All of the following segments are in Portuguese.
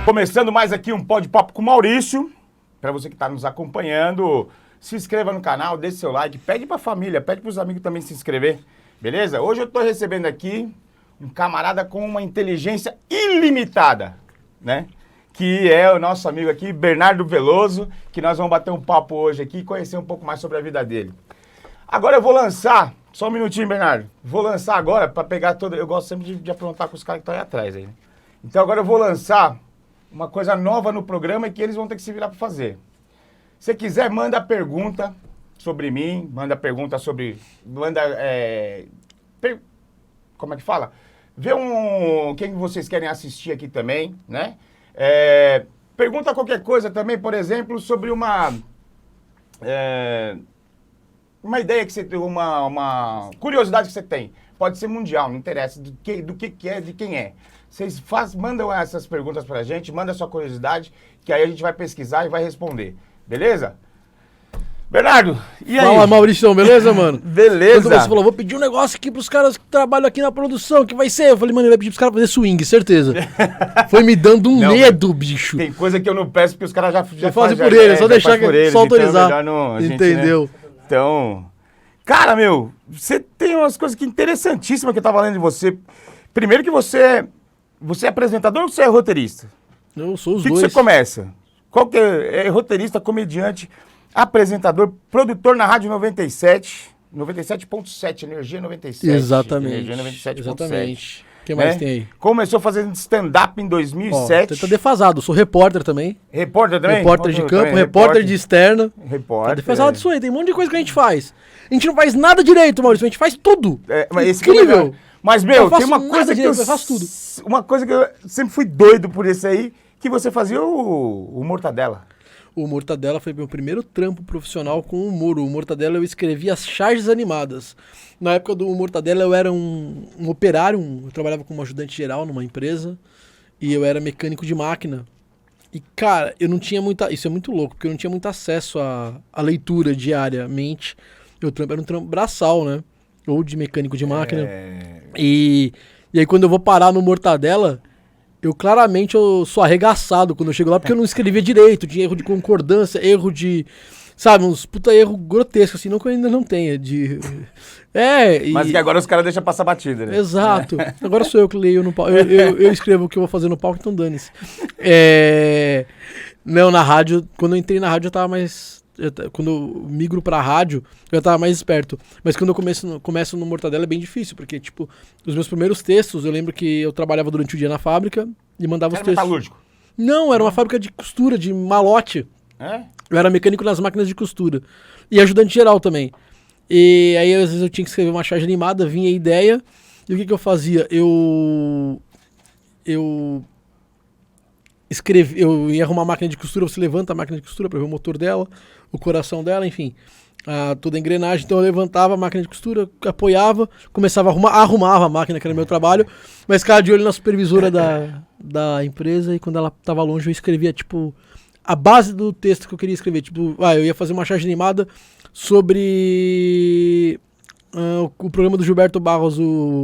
Começando mais aqui um Pode Papo com o Maurício. Para você que está nos acompanhando, se inscreva no canal, deixe seu like, pede para a família, pede para os amigos também se inscrever, beleza? Hoje eu estou recebendo aqui um camarada com uma inteligência ilimitada, né? Que é o nosso amigo aqui, Bernardo Veloso, que nós vamos bater um papo hoje aqui e conhecer um pouco mais sobre a vida dele. Agora eu vou lançar, só um minutinho, Bernardo, vou lançar agora para pegar toda... Eu gosto sempre de aprontar com os caras que estão aí atrás, aí, né? Então agora eu vou lançar uma coisa nova no programa e que eles vão ter que se virar para fazer. Se quiser, manda pergunta sobre mim, manda pergunta sobre... como é que fala? Vê quem vocês querem assistir aqui também, né? Pergunta qualquer coisa também, por exemplo, sobre uma ideia que você tem, uma curiosidade que você tem. Pode ser mundial, não interessa do que é, de quem é. Vocês mandam essas perguntas pra gente, manda sua curiosidade, que aí a gente vai pesquisar e vai responder. Beleza? Bernardo, e aí? Fala, Maurício, beleza, mano? Beleza. Quando você falou, vou pedir um negócio aqui pros caras que trabalham aqui na produção, que vai ser... Eu falei, mano, ele vai pedir pros caras fazer swing, certeza. Foi me dando um medo, bicho. Tem coisa que eu não peço, porque os caras já fazem por eles, só deixar só autorizar. Então Entendeu? Gente, né? Então, cara, meu, você tem umas coisas que interessantíssimas que eu tava lendo de você. Primeiro que você é apresentador ou você é roteirista? Eu sou os dois. O que você começa? Qual que é roteirista, comediante, apresentador, produtor na Rádio 97.7, Energia 97. Exatamente. Energia 97.7. Exatamente. O que mais tem aí? Começou fazendo stand-up em 2007. Tá defasado, sou repórter também. Repórter também? Repórter de campo, também, repórter de externa. Repórter. Tá defasado disso aí, tem um monte de coisa que a gente faz. A gente não faz nada direito, Maurício, a gente faz tudo. Mas incrível. Mas, meu, tem uma coisa direito, eu faço tudo. Uma coisa que eu sempre fui doido por isso aí, que você fazia o Mortadela. O Mortadela foi meu primeiro trampo profissional com humor. O Mortadela eu escrevia as charges animadas. Na época do Mortadela eu era um operário, eu trabalhava como ajudante geral numa empresa e eu era mecânico de máquina. E, cara, eu não tinha isso é muito louco, porque eu não tinha muito acesso à leitura diariamente. Meu trampo era um trampo braçal, né? Ou de mecânico de máquina. E aí quando eu vou parar no Mortadela, eu sou arregaçado quando eu chego lá, porque eu não escrevia direito, tinha erro de concordância, erro de... Sabe, uns puta erro grotesco, assim, não que eu ainda não tenha. Mas que agora os caras deixam passar batida, né? Exato. Agora sou eu que leio no palco. Eu escrevo o que eu vou fazer no palco, então dane-se. Não, na rádio, quando eu entrei na rádio eu tava mais... Quando eu migro pra rádio, eu já tava mais esperto. Mas quando eu começo no Mortadela é bem difícil, porque, tipo, os meus primeiros textos, eu lembro que eu trabalhava durante o dia na fábrica e mandava os textos... metalúrgico? Não, era uma fábrica de costura, de malote. Eu era mecânico nas máquinas de costura. E ajudante geral também. E aí, às vezes, eu tinha que escrever uma charge animada, vinha a ideia. E o que eu fazia? Eu ia arrumar a máquina de costura, você levanta a máquina de costura para ver o motor dela, o coração dela, enfim, toda a engrenagem. Então eu levantava a máquina de costura, apoiava, começava arrumava a máquina, que era meu trabalho, mas ficava de olho na supervisora da empresa, e quando ela estava longe eu escrevia, tipo, a base do texto que eu queria escrever. Tipo, eu ia fazer uma charge animada sobre... o programa do Gilberto Barros,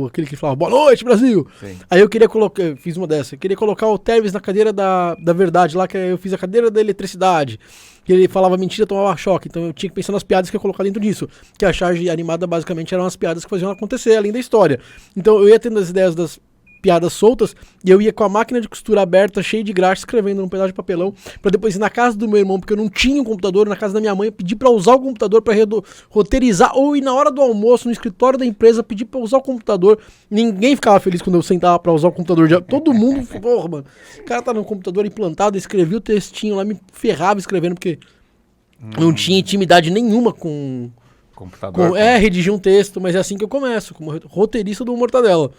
aquele que falava "Boa noite, Brasil!". Sim. Aí eu queria colocar, eu fiz uma dessa, eu queria colocar o Terves na cadeira da verdade, lá que eu fiz a cadeira da eletricidade, que ele falava mentira, tomava choque, então eu tinha que pensar nas piadas que eu ia colocar dentro disso, que a charge animada basicamente eram as piadas que faziam acontecer, além da história. Então eu ia tendo as ideias das piadas soltas, e eu ia com a máquina de costura aberta, cheia de graxa, escrevendo num pedaço de papelão, pra depois ir na casa do meu irmão, porque eu não tinha um computador, na casa da minha mãe, pedir pra usar o computador pra roteirizar, ou ir na hora do almoço, no escritório da empresa, pedir pra usar o computador. Ninguém ficava feliz quando eu sentava pra usar o computador. Todo mundo, porra, mano, o cara tá no computador implantado, escrevia o textinho lá, me ferrava escrevendo, porque não tinha intimidade nenhuma com... computador. Redigir um texto, mas é assim que eu começo, como roteirista do Mortadela.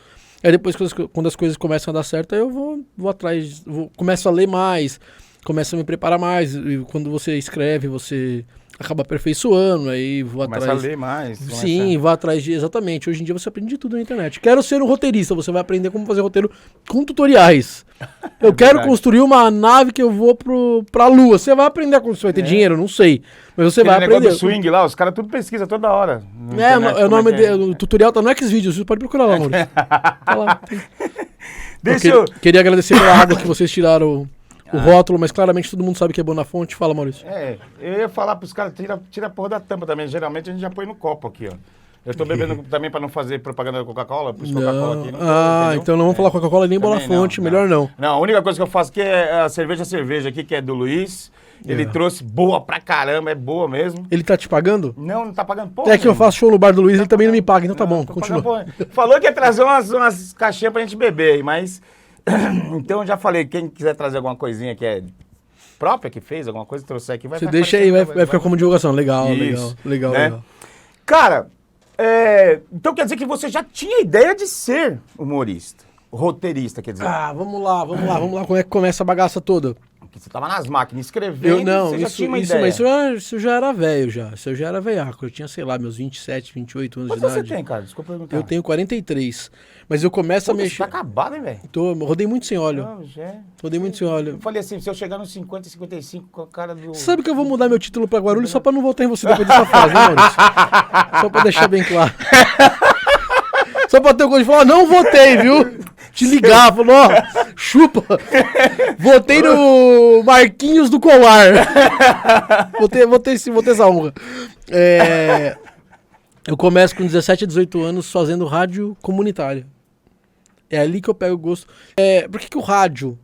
Aí depois, quando as coisas começam a dar certo, aí eu vou atrás, começo a ler mais, começo a me preparar mais. E quando você escreve, você acaba aperfeiçoando, aí vou atrás... Começa a ler mais. Sim, vou atrás de... Exatamente. Hoje em dia você aprende de tudo na internet. Quero ser um roteirista, você vai aprender como fazer roteiro com tutoriais. Eu quero construir uma nave que eu vou pra Lua. Você vai aprender a construir, vai ter dinheiro, não sei. Mas você vai aprender. Negócio do swing lá, os caras tudo pesquisam toda hora. O nome do tutorial tá no Xvideos, você pode procurar lá, Maurício. Tá lá. Queria agradecer pela água que vocês tiraram o rótulo, mas claramente todo mundo sabe que é Bonafonte. Fala, Maurício. Eu ia falar pros caras, tira a porra da tampa também. Geralmente a gente já põe no copo aqui, ó. Eu tô bebendo também pra não fazer propaganda da Coca-Cola, por isso Coca-Cola aqui. Então não vamos falar Coca-Cola nem Bonafonte, melhor não. Não, a única coisa que eu faço aqui é a cerveja aqui, que é do Luiz. Ele trouxe boa pra caramba, é boa mesmo. Ele tá te pagando? Não tá pagando porra. É que eu faço show no bar do Luiz, ele também não me paga, então tá bom, continua. Falou que ia trazer umas caixinhas pra gente beber aí, mas... Então eu já falei, quem quiser trazer alguma coisinha que é própria, que fez, alguma coisa, trouxer aqui, Você deixa aí, vai ficar como divulgação. Legal. Cara, então quer dizer que você já tinha ideia de ser humorista, roteirista, quer dizer. Vamos lá. Como é que começa a bagaça toda? Porque você tava nas máquinas escrevendo, você já tinha uma ideia. Mas isso já era velho já. Isso eu já era velhaco. Eu tinha, sei lá, meus 27, 28 anos de idade. Quanto você tem, cara? Desculpa perguntar. Eu tenho 43. Mas eu começo a mexer... Você tá acabado, hein, velho? Rodei muito sem óleo. Rodei muito sem óleo. Eu falei assim, se eu chegar nos 50, 55 com a cara do... Você sabe que eu vou mudar meu título pra Guarulhos só pra não voltar em você depois dessa frase, né, Maurício? Só pra deixar bem claro. Só pra ter o gosto de falar, não votei, viu? Te ligar, falou, ó, chupa. Votei no Marquinhos do Colar. Votei essa honra. Eu começo com 17, 18 anos fazendo rádio comunitária. É ali que eu pego o gosto. Por que o rádio,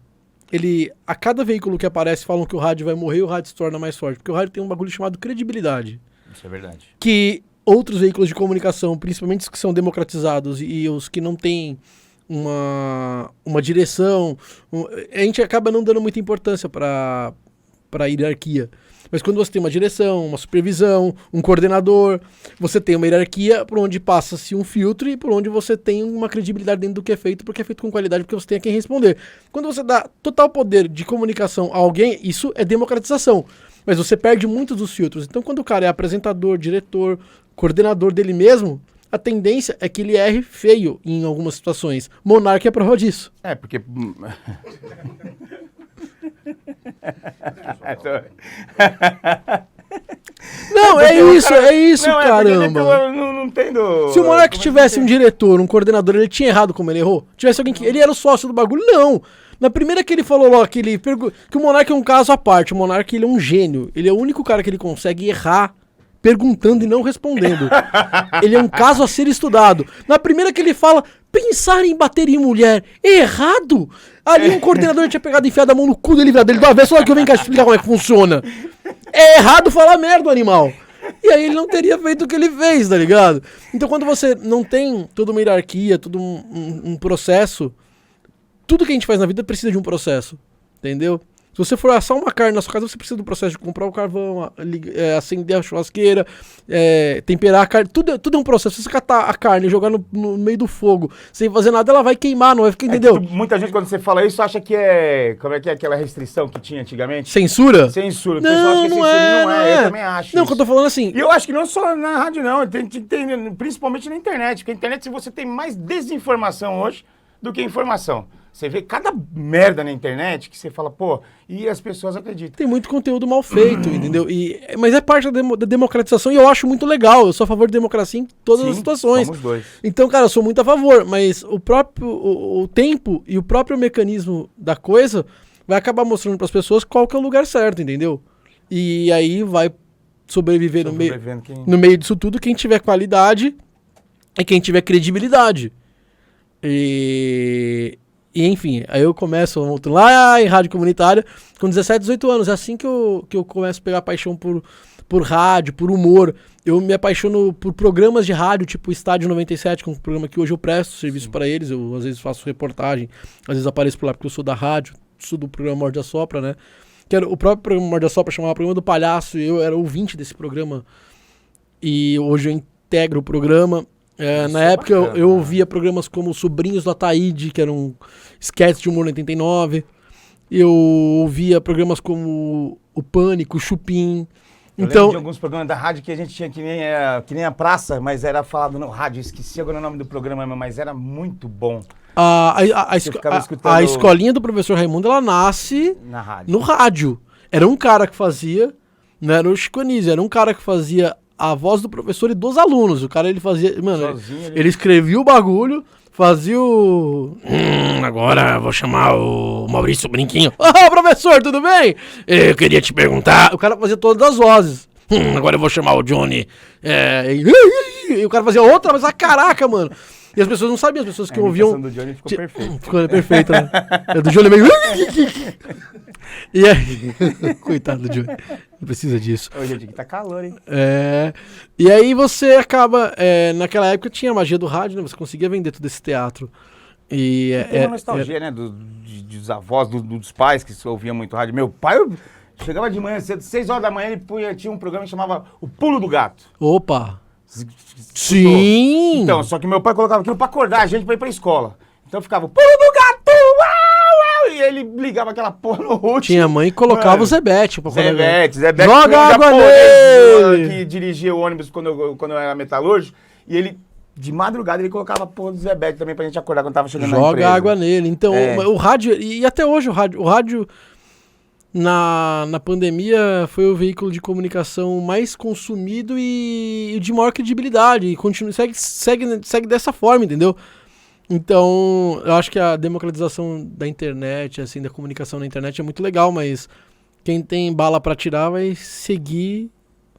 a cada veículo que aparece falam que o rádio vai morrer e o rádio se torna mais forte? Porque o rádio tem um bagulho chamado credibilidade. Isso é verdade. Que outros veículos de comunicação, principalmente os que são democratizados e os que não têm uma direção, a gente acaba não dando muita importância para a hierarquia. Mas quando você tem uma direção, uma supervisão, um coordenador, você tem uma hierarquia por onde passa-se um filtro e por onde você tem uma credibilidade dentro do que é feito, porque é feito com qualidade, porque você tem a quem responder. Quando você dá total poder de comunicação a alguém, isso é democratização. Mas você perde muitos dos filtros. Então quando o cara é apresentador, diretor, coordenador dele mesmo, a tendência é que ele erre feio em algumas situações. Monark é prova disso. Porque... Não, é isso, não, caramba. Não entendo. Se o Monark tivesse um diretor, um coordenador, ele tinha errado como ele errou? Tivesse alguém que... Ele era o sócio do bagulho? Não. Na primeira que ele falou lá, que o Monark é um caso à parte. O Monark, ele é um gênio. Ele é o único cara que ele consegue errar perguntando e não respondendo. Ele é um caso a ser estudado. Na primeira que ele fala, pensar em bater em mulher, errado? Ali um coordenador tinha pegado e enfiado a mão no cu dele, dele do avesso, olha que eu venho cá explicar como é que funciona. É errado falar merda, animal. E aí ele não teria feito o que ele fez, tá ligado? Então quando você não tem toda uma hierarquia, todo um processo, tudo que a gente faz na vida precisa de um processo, entendeu? Se você for assar uma carne na sua casa, você precisa do processo de comprar o carvão, acender a churrasqueira, temperar a carne. Tudo é um processo. Se você catar a carne e jogar no meio do fogo sem fazer nada, ela vai queimar, não vai ficar, entendeu? Muita gente, quando você fala isso, acha que é... Como é que é aquela restrição que tinha antigamente? Censura? Censura. Não, não é. Eu também acho. Não, que eu tô falando assim... E eu acho que não só na rádio, não. Tem, principalmente na internet. Porque a internet, você tem mais desinformação hoje do que informação. Você vê cada merda na internet que você fala, pô, e as pessoas acreditam. Tem muito conteúdo mal feito, entendeu? Mas é parte da democratização e eu acho muito legal. Eu sou a favor de democracia em todas as situações. Somos dois. Então, cara, eu sou muito a favor, mas o tempo e o próprio mecanismo da coisa vai acabar mostrando para as pessoas qual que é o lugar certo, entendeu? E aí vai sobreviver no meio disso tudo quem tiver qualidade e quem tiver credibilidade. E enfim, aí eu começo lá em rádio comunitária com 17, 18 anos. É assim que eu começo a pegar paixão por rádio, por humor. Eu me apaixono por programas de rádio, tipo Estádio 97, que é um programa que hoje eu presto serviço para eles. Eu às vezes faço reportagem, às vezes apareço por lá porque eu sou da rádio, sou do programa Morde a Sopra, né? Que era o próprio programa Morde a Sopra, chamava Programa do Palhaço, e eu era ouvinte desse programa. E hoje eu integro o programa. Na época eu ouvia programas como Sobrinhos do Ataíde, que eram sketches de humor no 89. Eu ouvia programas como O Pânico, o Chupim. Eu lembro de alguns programas da rádio que a gente tinha que nem a praça, mas era falado no rádio. Esqueci agora o nome do programa, mas era muito bom. A escolinha do professor Raimundo, ela nasce no rádio. Era um cara que fazia, não era o Chico Anísio, era um cara que fazia a voz do professor e dos alunos. O cara, ele fazia... Mano, ele escrevia o bagulho, fazia o... agora vou chamar o Maurício Brinquinho. Ô, professor, tudo bem? Eu queria te perguntar... O cara fazia todas as vozes. Agora eu vou chamar o Johnny. E o cara fazia outra, mas caraca, mano. E as pessoas não sabiam, as pessoas que ouviam... A do Johnny ficou perfeito. Ficou perfeito, né? A do Johnny meio... E aí... Coitado do Johnny. Não precisa disso. Hoje aqui tá calor, hein? E aí você acaba... naquela época tinha a magia do rádio, né? Você conseguia vender todo esse teatro. E tem uma nostalgia, né? Dos avós, dos pais que ouviam muito rádio. Meu pai chegava de manhã cedo, 6 horas da manhã, ele tinha um programa que chamava O Pulo do Gato. Opa! Sim! Então, só que meu pai colocava aquilo pra acordar a gente pra ir pra escola. Então ficava, Pulo do Gato! Uau, uau! E ele ligava aquela porra no último. Tinha mãe que colocava o Zebete. Zebete. Joga água nele! Que dirigia o ônibus quando eu era metalúrgico. E ele, de madrugada, ele colocava a porra do Zebete também pra gente acordar quando tava chegando na empresa. Joga água nele. Então, o rádio, e até hoje o rádio na pandemia foi o veículo de comunicação mais consumido e de maior credibilidade. E segue dessa forma, entendeu? Então, eu acho que a democratização da internet, assim, da comunicação na internet é muito legal, mas quem tem bala pra tirar vai seguir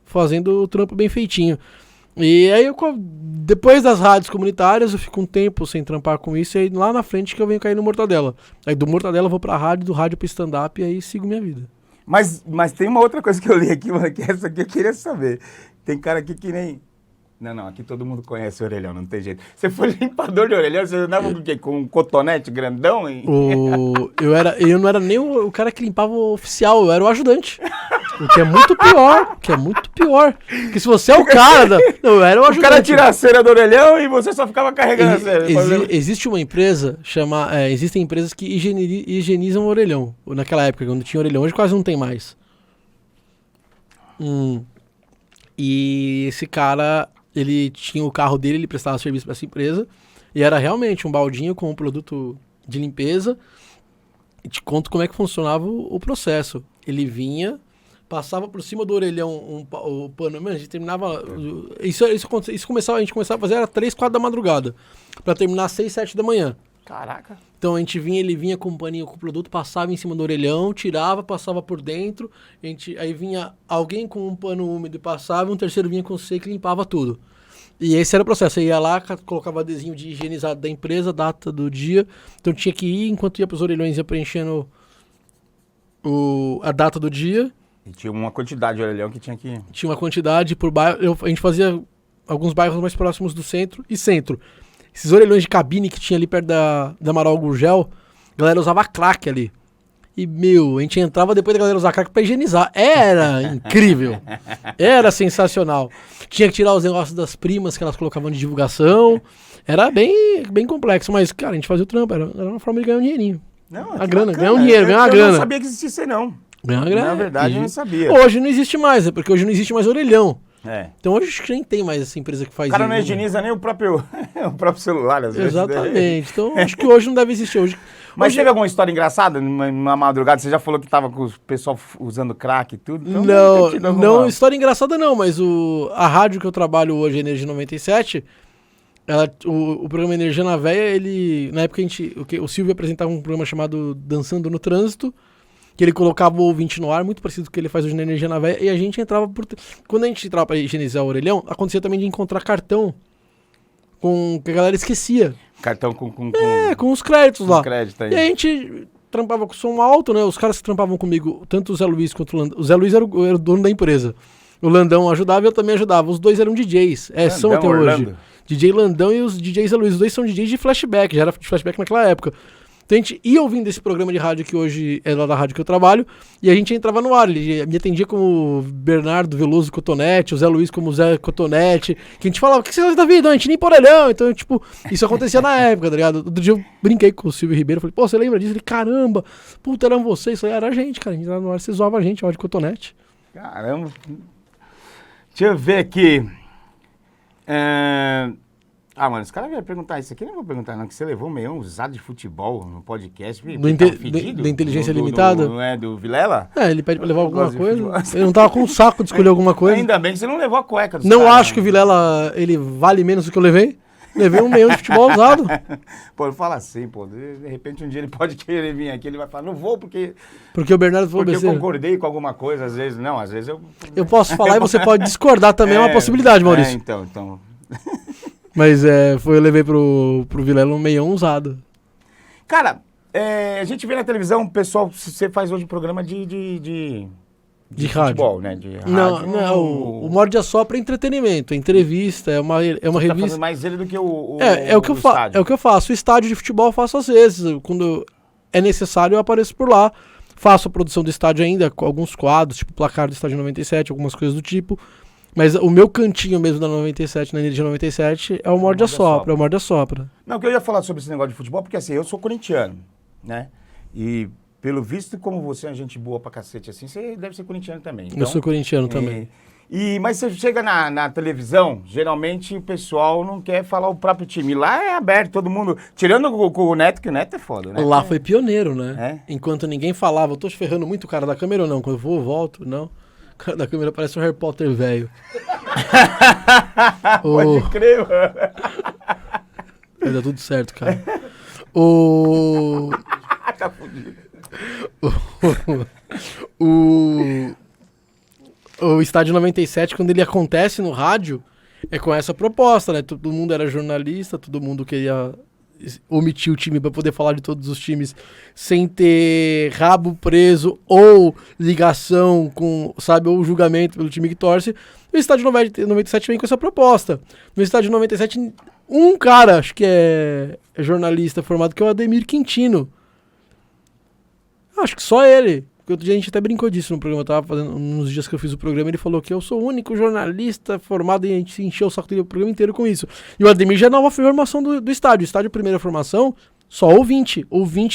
fazendo o trampo bem feitinho. E aí, depois das rádios comunitárias, eu fico um tempo sem trampar com isso, e aí lá na frente que eu venho cair no Mortadela. Aí do Mortadela eu vou pra rádio, do rádio pro stand-up, e aí sigo minha vida. Mas tem uma outra coisa que eu li aqui, mano, que essa aqui eu queria saber. Tem cara aqui que nem... Não, aqui todo mundo conhece o orelhão, não tem jeito. Você foi limpador de orelhão, você andava com o quê? Com um cotonete grandão? Hein? Eu não era nem o cara que limpava o oficial, eu era o ajudante. O que é muito pior. Porque se você é o cara... Não, eu era o ajudante. O cara tira a cera do orelhão e você só ficava carregando a cera. Existe uma empresa, existem empresas que higienizam o orelhão. Naquela época, quando tinha orelhão, hoje quase não tem mais. E esse cara... Ele tinha o carro dele, ele prestava serviço para essa empresa. E era realmente um baldinho com um produto de limpeza. E te conto como é que funcionava o processo. Ele vinha, passava por cima do orelhão o pano. Mano, a gente terminava... A gente começava a fazer, era 3, 4 da madrugada. Para terminar 6, 7 da manhã. Caraca. Então ele vinha com um paninho com o produto, passava em cima do orelhão, tirava, passava por dentro. Aí vinha alguém com um pano úmido e passava, e um terceiro vinha com seco e limpava tudo. E esse era o processo. Aí ia lá, colocava adesivo de higienizado da empresa, data do dia. Então tinha que ir, enquanto ia pros orelhões, ia preenchendo a data do dia. E tinha uma quantidade de orelhão que tinha que... Tinha uma quantidade por bairro. A gente fazia alguns bairros mais próximos do centro e centro. Esses orelhões de cabine que tinha ali perto da Amaral Gurgel, a galera usava crack ali. E, a gente entrava depois da galera usar crack pra higienizar. Era incrível. Era sensacional. Tinha que tirar os negócios das primas que elas colocavam de divulgação. Era bem complexo, mas, cara, a gente fazia o trampo. Era uma forma de ganhar um dinheirinho. Não, a grana, ganhar um dinheiro, ganhar uma grana. Eu não sabia que existisse, não. Ganhar uma grana. Na verdade, eu não sabia. Hoje não existe mais, porque hoje não existe mais orelhão. Então hoje acho que nem tem mais essa empresa que faz isso. O cara não higieniza nem o próprio celular, às vezes. Exatamente. Então acho que hoje não deve existir. Mas teve alguma história engraçada numa madrugada? Você já falou que tava com o pessoal usando crack e tudo? Então não, história engraçada não, mas a rádio que eu trabalho hoje, a Energia 97, o programa Energia na Véia, na época o Silvio apresentava um programa chamado Dançando no Trânsito, que ele colocava o ouvinte no ar, muito parecido com o que ele faz hoje na Energia na Véia, e a gente entrava quando a gente entrava pra higienizar o orelhão, acontecia também de encontrar cartão que a galera esquecia. Cartão com os créditos lá. Crédito aí. E a gente trampava com som alto, né? Os caras que trampavam comigo, tanto o Zé Luiz quanto o Landão. O Zé Luiz era o dono da empresa. O Landão ajudava e eu também ajudava. Os dois eram DJs. São até hoje. DJ Landão e os DJs Zé Luiz. Os dois são DJs de flashback. Já era de flashback naquela época. Então a gente ia ouvindo esse programa de rádio que hoje é lá da rádio que eu trabalho, e a gente entrava no ar. Ele me atendia como Bernardo Veloso Cotonete, o Zé Luiz como Zé Cotonete, que a gente falava, o que você faz da vida? A gente nem por orelhão. Então, isso acontecia na época, tá ligado? Outro dia eu brinquei com o Silvio Ribeiro, falei, pô, você lembra disso? Ele, caramba, puta, eram vocês. Isso aí era a gente, cara. A gente era no ar, você zoava a gente, ó, de cotonete. Caramba. Deixa eu ver aqui. Mano, esse cara vai perguntar isso aqui, não vou perguntar não, que você levou um meião usado de futebol no podcast. Da inteligência limitada? Não é do Vilela? Ele pede pra levar alguma coisa. Ele não tava com um saco de escolher alguma coisa. Ainda bem que você não levou a cueca do Não acho que o Vilela, ele vale menos do que eu levei. Levei um meião de futebol usado. Pô, fala assim, pô. De repente um dia ele pode querer vir aqui, ele vai falar, não vou porque Porque o Bernardo falou eu besteira. concordei com alguma coisa, às vezes não, às vezes eu... Eu posso falar e você pode discordar também, é uma possibilidade, Maurício. Então. Mas eu levei pro Vilela um meião usado. Cara, a gente vê na televisão, o pessoal, você faz hoje programa de rádio. futebol, né? De rádio. Não, o Morde a Sopra é entretenimento, é entrevista, é uma Você tá revista. fazendo mais ele do que o É o que eu faço. estádio. É o que eu faço. O estádio de futebol eu faço às vezes. Quando é necessário, eu apareço por lá. Faço a produção do estádio ainda, com alguns quadros, tipo placar do estádio 97, algumas coisas do tipo. Mas o meu cantinho mesmo da 97, na Energia 97, é o Morde a Sopra. É o Morde a Sopra. Não, que eu ia falar sobre esse negócio de futebol, porque assim, eu sou corintiano, né? E pelo visto, como você é uma gente boa pra cacete assim, você deve ser corintiano também. Então, Eu sou corintiano também. Mas você chega na televisão, geralmente o pessoal não quer falar o próprio time. Lá é aberto, todo mundo. Tirando com o Neto, que o Neto é foda, né? Lá foi pioneiro, né? Enquanto ninguém falava, eu tô te ferrando muito o cara da câmera ou não? Quando eu vou, eu volto, não. O cara da câmera parece um Harry Potter velho. Pode crer, mano. Vai dar tudo certo, cara. Tá fudido. O Estádio 97, quando ele acontece no rádio, é com essa proposta, né? Todo mundo era jornalista, todo mundo queria omitir o time para poder falar de todos os times sem ter rabo preso ou ligação com, sabe, ou julgamento pelo time que torce. O Estádio 97 vem com essa proposta. No Estádio 97, um cara, acho que é jornalista formado, que é o Ademir Quintino. Acho que só ele. Porque outro dia a gente até brincou disso no programa. Eu tava fazendo, nos dias que eu fiz o programa, ele falou que eu sou o único jornalista formado e a gente se encheu o saco dele o programa inteiro com isso. E o Ademir já é nova formação do estádio. O estádio, primeira formação, só ouvinte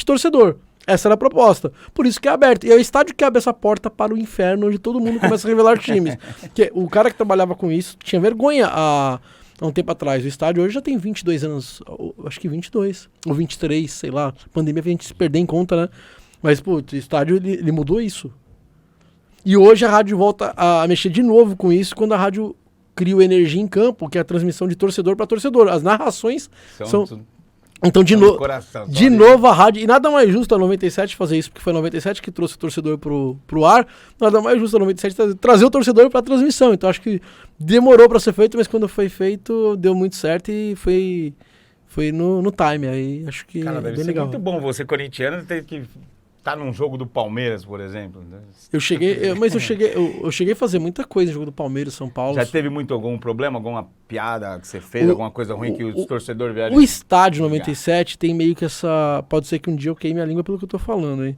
torcedor. Essa era a proposta. Por isso que é aberto. E é o estádio que abre essa porta para o inferno, onde todo mundo começa a revelar times. Que o cara que trabalhava com isso tinha vergonha há um tempo atrás. O estádio hoje já tem 22 anos, acho que 22, ou 23, sei lá. A pandemia fez a gente se perder em conta, né? Mas, putz, o estádio, ele mudou isso. E hoje a rádio volta a mexer de novo com isso, quando a rádio cria o Energia em Campo, que é a transmissão de torcedor para torcedor. As narrações são... Então, de novo a rádio... E nada mais justo a 97 fazer isso, porque foi a 97 que trouxe o torcedor pro ar. Nada mais justo a 97 trazer o torcedor para a transmissão. Então, acho que demorou para ser feito, mas quando foi feito, deu muito certo e foi no time. Aí, acho que cara, é deve bem ser legal. muito bom você, corintiano, ter que... Tá num jogo do Palmeiras, por exemplo. Né? Eu cheguei a fazer muita coisa no jogo do Palmeiras, São Paulo. Já teve algum problema, alguma piada que você fez, alguma coisa ruim que os torcedores vieram? O estádio 97 tem meio que essa... Pode ser que um dia eu queime a língua pelo que eu tô falando, hein?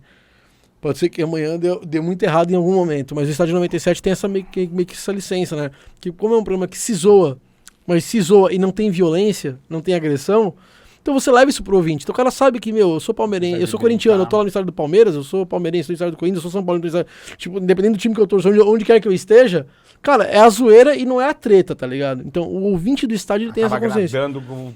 Pode ser que amanhã dê muito errado em algum momento, mas o estádio 97 tem essa meio que essa licença, né? Que como é um programa que se zoa, mas se zoa e não tem violência, não tem agressão... Então você leva isso pro ouvinte. Então o cara sabe que, eu sou palmeirense, eu sou corintiano, eu tô lá no estádio do Palmeiras, eu sou palmeirense, no estádio do Corinthians, eu sou São Paulo, tipo, independente do time que eu torço, onde quer que eu esteja, cara, é a zoeira e não é a treta, tá ligado? Então o ouvinte do estádio ele tem essa consciência. Com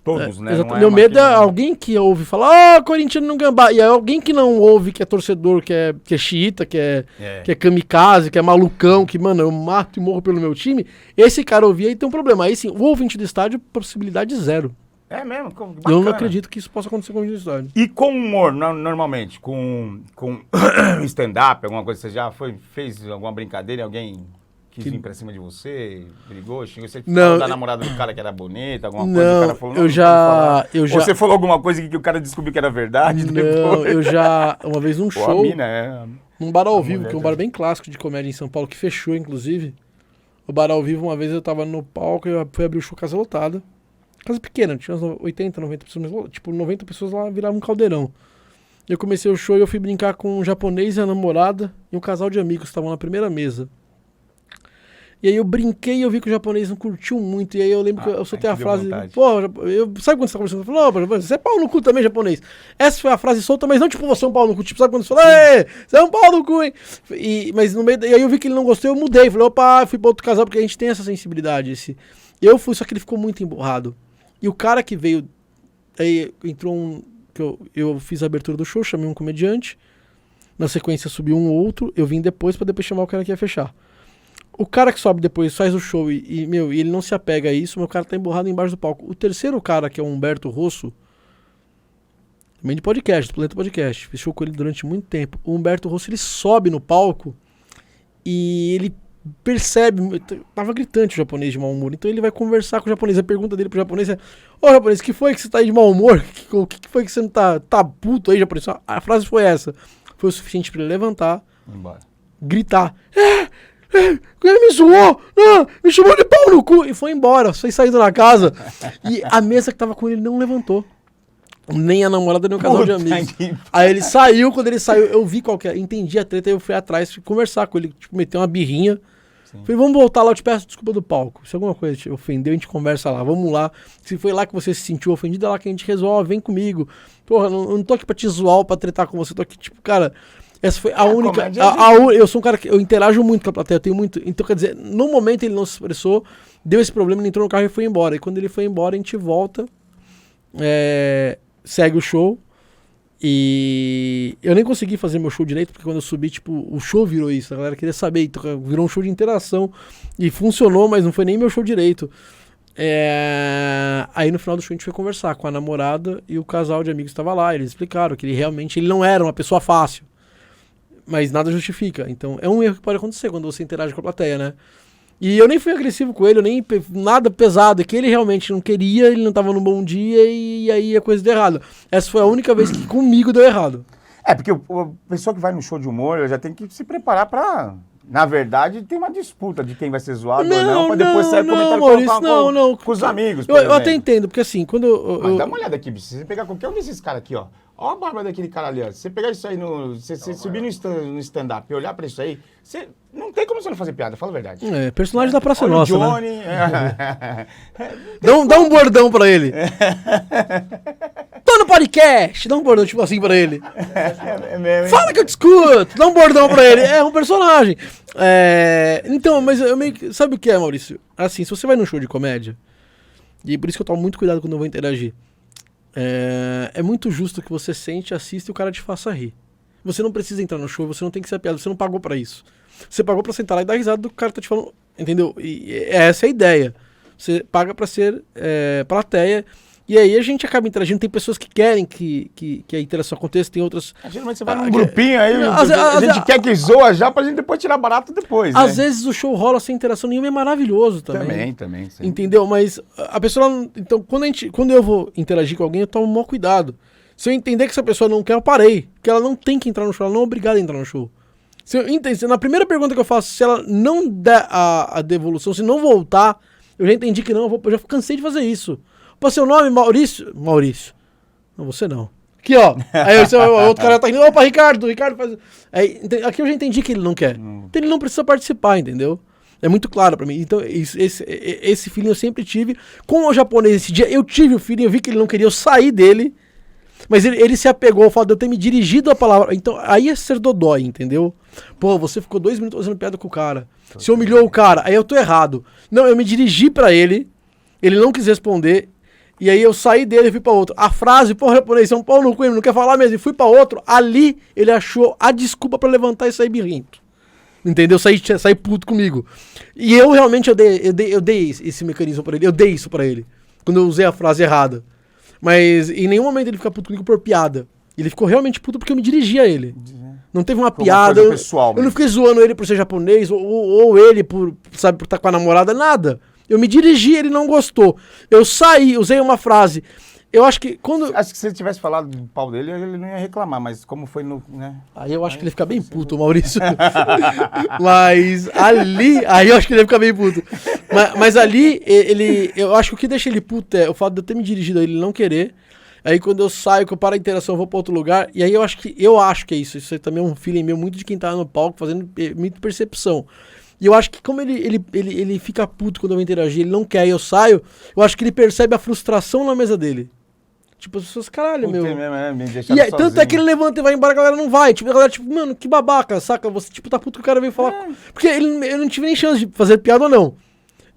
todos, né? Exatamente. Meu medo é alguém que ouve falar, corintiano no gambá, e aí alguém que não ouve, que é torcedor, que é xiita, que é kamikaze, que é malucão, que, mano, eu mato e morro pelo meu time, esse cara ouvia e tem um problema. Aí sim, o ouvinte do estádio, possibilidade zero. É mesmo? Bacana. Eu não acredito que isso possa acontecer com o estádio. E com humor, normalmente? Com stand-up, alguma coisa? Você já fez alguma brincadeira? Alguém quis vir pra cima de você? Brigou? Você falou da namorada do cara que era bonita? Alguma coisa? Não, O cara falou, eu já... Ou você falou alguma coisa que o cara descobriu que era verdade? Não, depois? eu já... Uma vez num show... A mina, num bar ao vivo, que é um bar bem clássico de comédia em São Paulo, que fechou, inclusive. O bar ao vivo, uma vez eu tava no palco e eu fui abrir o show, casa lotada. Casa pequena, tinha umas 80, 90 pessoas, mas, tipo, 90 pessoas lá viravam um caldeirão. Eu comecei o show e eu fui brincar com um japonês e a namorada e um casal de amigos que estavam na primeira mesa. E aí eu brinquei e eu vi que o japonês não curtiu muito. E aí eu lembro que eu soltei a frase... sabe quando você tá conversando? Falou, você é pau no cu também, japonês. Essa foi a frase solta, mas não tipo, você é um pau no cu. Tipo, sabe quando você fala, você é um pau no cu, hein? Mas no meio... E aí eu vi que ele não gostou, eu mudei. Falei, opa, fui pra outro casal, porque a gente tem essa sensibilidade. Eu fui, só que ele ficou muito emburrado. E o cara que veio, aí entrou eu fiz a abertura do show, chamei um comediante, na sequência subiu um outro, eu vim depois pra depois chamar o cara que ia fechar. O cara que sobe depois, faz o show e ele não se apega a isso, mas o cara tá emburrado embaixo do palco. O terceiro cara, que é o Humberto Rosso, também de podcast, do Planeta Podcast, fiz show com ele durante muito tempo. O Humberto Rosso, ele sobe no palco e ele percebe, tava gritante o japonês de mau humor, então ele vai conversar com o japonês. A pergunta dele pro japonês é: ô japonês, que foi que você tá aí de mau humor? O que foi que você não tá puto aí, japonês? A frase foi essa. Foi o suficiente pra ele levantar, gritar: ele me zoou, me chamou de pau no cu, e foi embora, foi saindo na casa. E a mesa que tava com ele não levantou. Nem a namorada, nem o casal de amigos. Aí ele saiu, quando ele saiu, eu vi qual que é, entendi a treta, aí eu fui atrás, fui conversar com ele, tipo, meter uma birrinha. Sim. Falei, vamos voltar lá, eu te peço desculpa do palco. Se alguma coisa te ofendeu, a gente conversa lá, vamos lá. Se foi lá que você se sentiu ofendido, é lá que a gente resolve, vem comigo. Porra, eu não tô aqui pra te zoar ou pra tretar com você, tô aqui, tipo, cara, essa foi a única... eu sou um cara que eu interajo muito com a plateia, eu tenho muito... Então, quer dizer, no momento ele não se expressou, deu esse problema, ele entrou no carro e foi embora. E quando ele foi embora, a gente volta... segue o show e eu nem consegui fazer meu show direito, porque quando eu subi, tipo, o show virou isso, a galera queria saber, então virou um show de interação e funcionou, mas não foi nem meu show direito. Aí no final do show a gente foi conversar com a namorada e o casal de amigos que estava lá, eles explicaram que ele não era uma pessoa fácil, mas nada justifica, então é um erro que pode acontecer quando você interage com a plateia, né? E eu nem fui agressivo com ele, eu nem nada pesado, é que ele realmente não queria, ele não tava num bom dia e aí a coisa deu errado. Essa foi a única vez que comigo deu errado. Porque a pessoa que vai no show de humor, ela já tem que se preparar pra... Na verdade, tem uma disputa de quem vai ser zoado ou não, pra depois sair comentando com os amigos. Eu até entendo, porque assim, quando Mas dá uma olhada aqui, se você pegar qualquer um desses caras aqui, ó. Ó a barba daquele cara ali, ó. Se você pegar isso aí, você subir no stand-up e olhar pra isso aí, você não tem como você não fazer piada, fala a verdade. Personagem da Praça Olha Nossa, o Johnny, né? Dá um bordão pra ele. Tô no podcast, dá um bordão tipo assim pra ele. Fala que eu te escuto, dá um bordão pra ele. É um personagem. Então, mas eu meio que... Sabe o que é, Maurício? Assim, se você vai num show de comédia, e por isso que eu tomo muito cuidado quando eu vou interagir, é muito justo que você sente, assista e o cara te faça rir. Você não precisa entrar no show, você não tem que ser piada, você não pagou pra isso. Você pagou pra sentar lá e dar risada do cara que tá te falando, entendeu? E essa é a ideia. Você paga pra ser plateia, e aí a gente acaba interagindo. Tem pessoas que querem que a interação aconteça, tem outras... Geralmente você vai num grupinho aí, a gente quer que zoa já pra gente depois tirar barato depois, Às vezes o show rola sem interação nenhuma, é maravilhoso também. Também. Sim. Entendeu? Mas a pessoa... Então, quando eu vou interagir com alguém, eu tomo o maior cuidado. Se eu entender que essa pessoa não quer, eu parei. Porque ela não tem que entrar no show, ela não é obrigada a entrar no show. Na primeira pergunta que eu faço, se ela não der a devolução, se não voltar, eu já entendi que não, eu já cansei de fazer isso. Pô, seu nome, Maurício? Maurício. Não, você não. Aqui, ó. Aí o outro cara tá indo, opa, Ricardo faz... Aí, aqui eu já entendi que ele não quer. Então ele não precisa participar, entendeu? É muito claro pra mim. Então esse feeling eu sempre tive. Com o japonês esse dia, eu tive o feeling, eu vi que ele não queria, eu saí dele. Mas ele se apegou ao fato de eu ter me dirigido a palavra. Então, aí é ser dodói, entendeu? Pô, você ficou 2 minutos fazendo piada com o cara. Você humilhou o cara, aí eu tô errado. Não, eu me dirigi pra ele, ele não quis responder, e aí eu saí dele e fui pra outro. A frase, porra, japonês, é um pau no cu, ele não quer falar mesmo, e fui pra outro. Ali, ele achou a desculpa pra levantar e sair birrento. Entendeu? Sair puto comigo. E eu realmente, eu dei esse mecanismo pra ele, eu dei isso pra ele. Quando eu usei a frase errada. Mas em nenhum momento ele fica puto comigo por piada. Ele ficou realmente puto porque eu me dirigi a ele. Não teve uma piada. Uma pessoal, eu não fiquei zoando ele por ser japonês, ou ele por estar com a namorada, nada. Eu me dirigi, ele não gostou. Eu saí, usei uma frase. Eu acho que quando... Acho que se ele tivesse falado do pau dele, ele não ia reclamar, mas como foi no... Né? Aí eu acho que ele fica bem puto, Maurício. Mas ali... Aí eu acho que ele ia ficar bem puto. Mas ali, eu acho que o que deixa ele puto é o fato de eu ter me dirigido a ele não querer. Aí quando eu saio, que eu paro a interação, eu vou pra outro lugar. E aí eu acho que é isso. Isso aí também é um feeling meu muito de quem tá no palco, fazendo muito percepção. E eu acho que como ele fica puto quando eu vou interagir, ele não quer e eu saio, eu acho que ele percebe a frustração na mesa dele. Tipo, as pessoas, caralho, meu. Me e tanto é que ele levanta e vai embora, a galera não vai. Tipo, a galera, tipo, mano, que babaca, saca? Você, tipo, tá puto que o cara veio falar. Porque eu não tive nem chance de fazer piada ou não.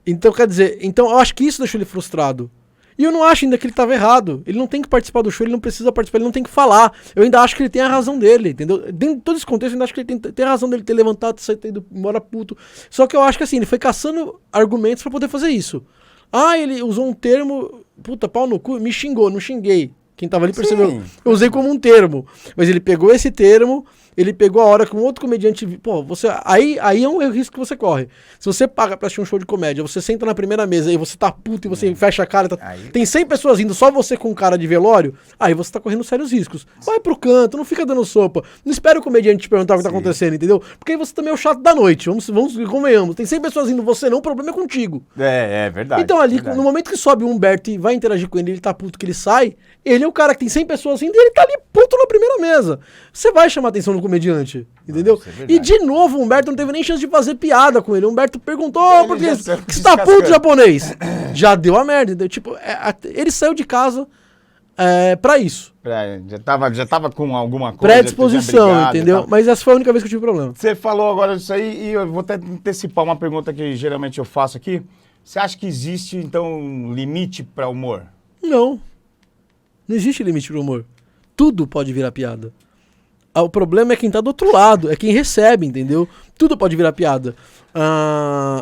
Então, quer dizer, eu acho que isso deixou ele frustrado. E eu não acho ainda que ele tava errado. Ele não tem que participar do show, ele não precisa participar, ele não tem que falar. Eu ainda acho que ele tem a razão dele, entendeu? Dentro de todo esse contexto, eu ainda acho que ele tem a razão dele ter levantado, ter ido embora puto. Só que eu acho que assim, ele foi caçando argumentos pra poder fazer isso. Ah, ele usou um termo, puta, pau no cu, me xingou, não xinguei. Quem tava ali percebeu. Sim. Eu usei como um termo. Mas ele pegou esse termo, ele pegou a hora que um outro comediante... Pô, você... Aí é um risco que você corre. Se você paga pra assistir um show de comédia, você senta na primeira mesa e você tá puto e você fecha a cara... Tem 100 pessoas indo, só você com cara de velório, aí você tá correndo sérios riscos. Vai pro canto, não fica dando sopa. Não espera o comediante te perguntar o que tá acontecendo, entendeu? Porque aí você também é o chato da noite. Vamos convenhamos. Tem 100 pessoas indo, você não, o problema é contigo. É verdade. Então ali, verdade. no momento que sobe o Humberto e vai interagir com ele, ele tá puto que ele sai, ele é o cara que tem 100 pessoas indo e ele tá ali puto na primeira mesa. Você vai chamar a atenção do comediante, entendeu? É E de novo, o Humberto não teve nem chance de fazer piada com ele. O Humberto perguntou, por que já você tá puto, japonês? Já deu a merda, entendeu? Tipo, ele saiu de casa pra isso. Já tava com alguma coisa. Pré-disposição, brigado, entendeu? Mas essa foi a única vez que eu tive problema. Você falou agora disso aí e eu vou até antecipar uma pergunta que geralmente eu faço aqui. Você acha que existe, então, um limite para humor? Não. Não existe limite pro humor. Tudo pode virar piada. O problema é quem tá do outro lado, é quem recebe, entendeu? Tudo pode virar piada.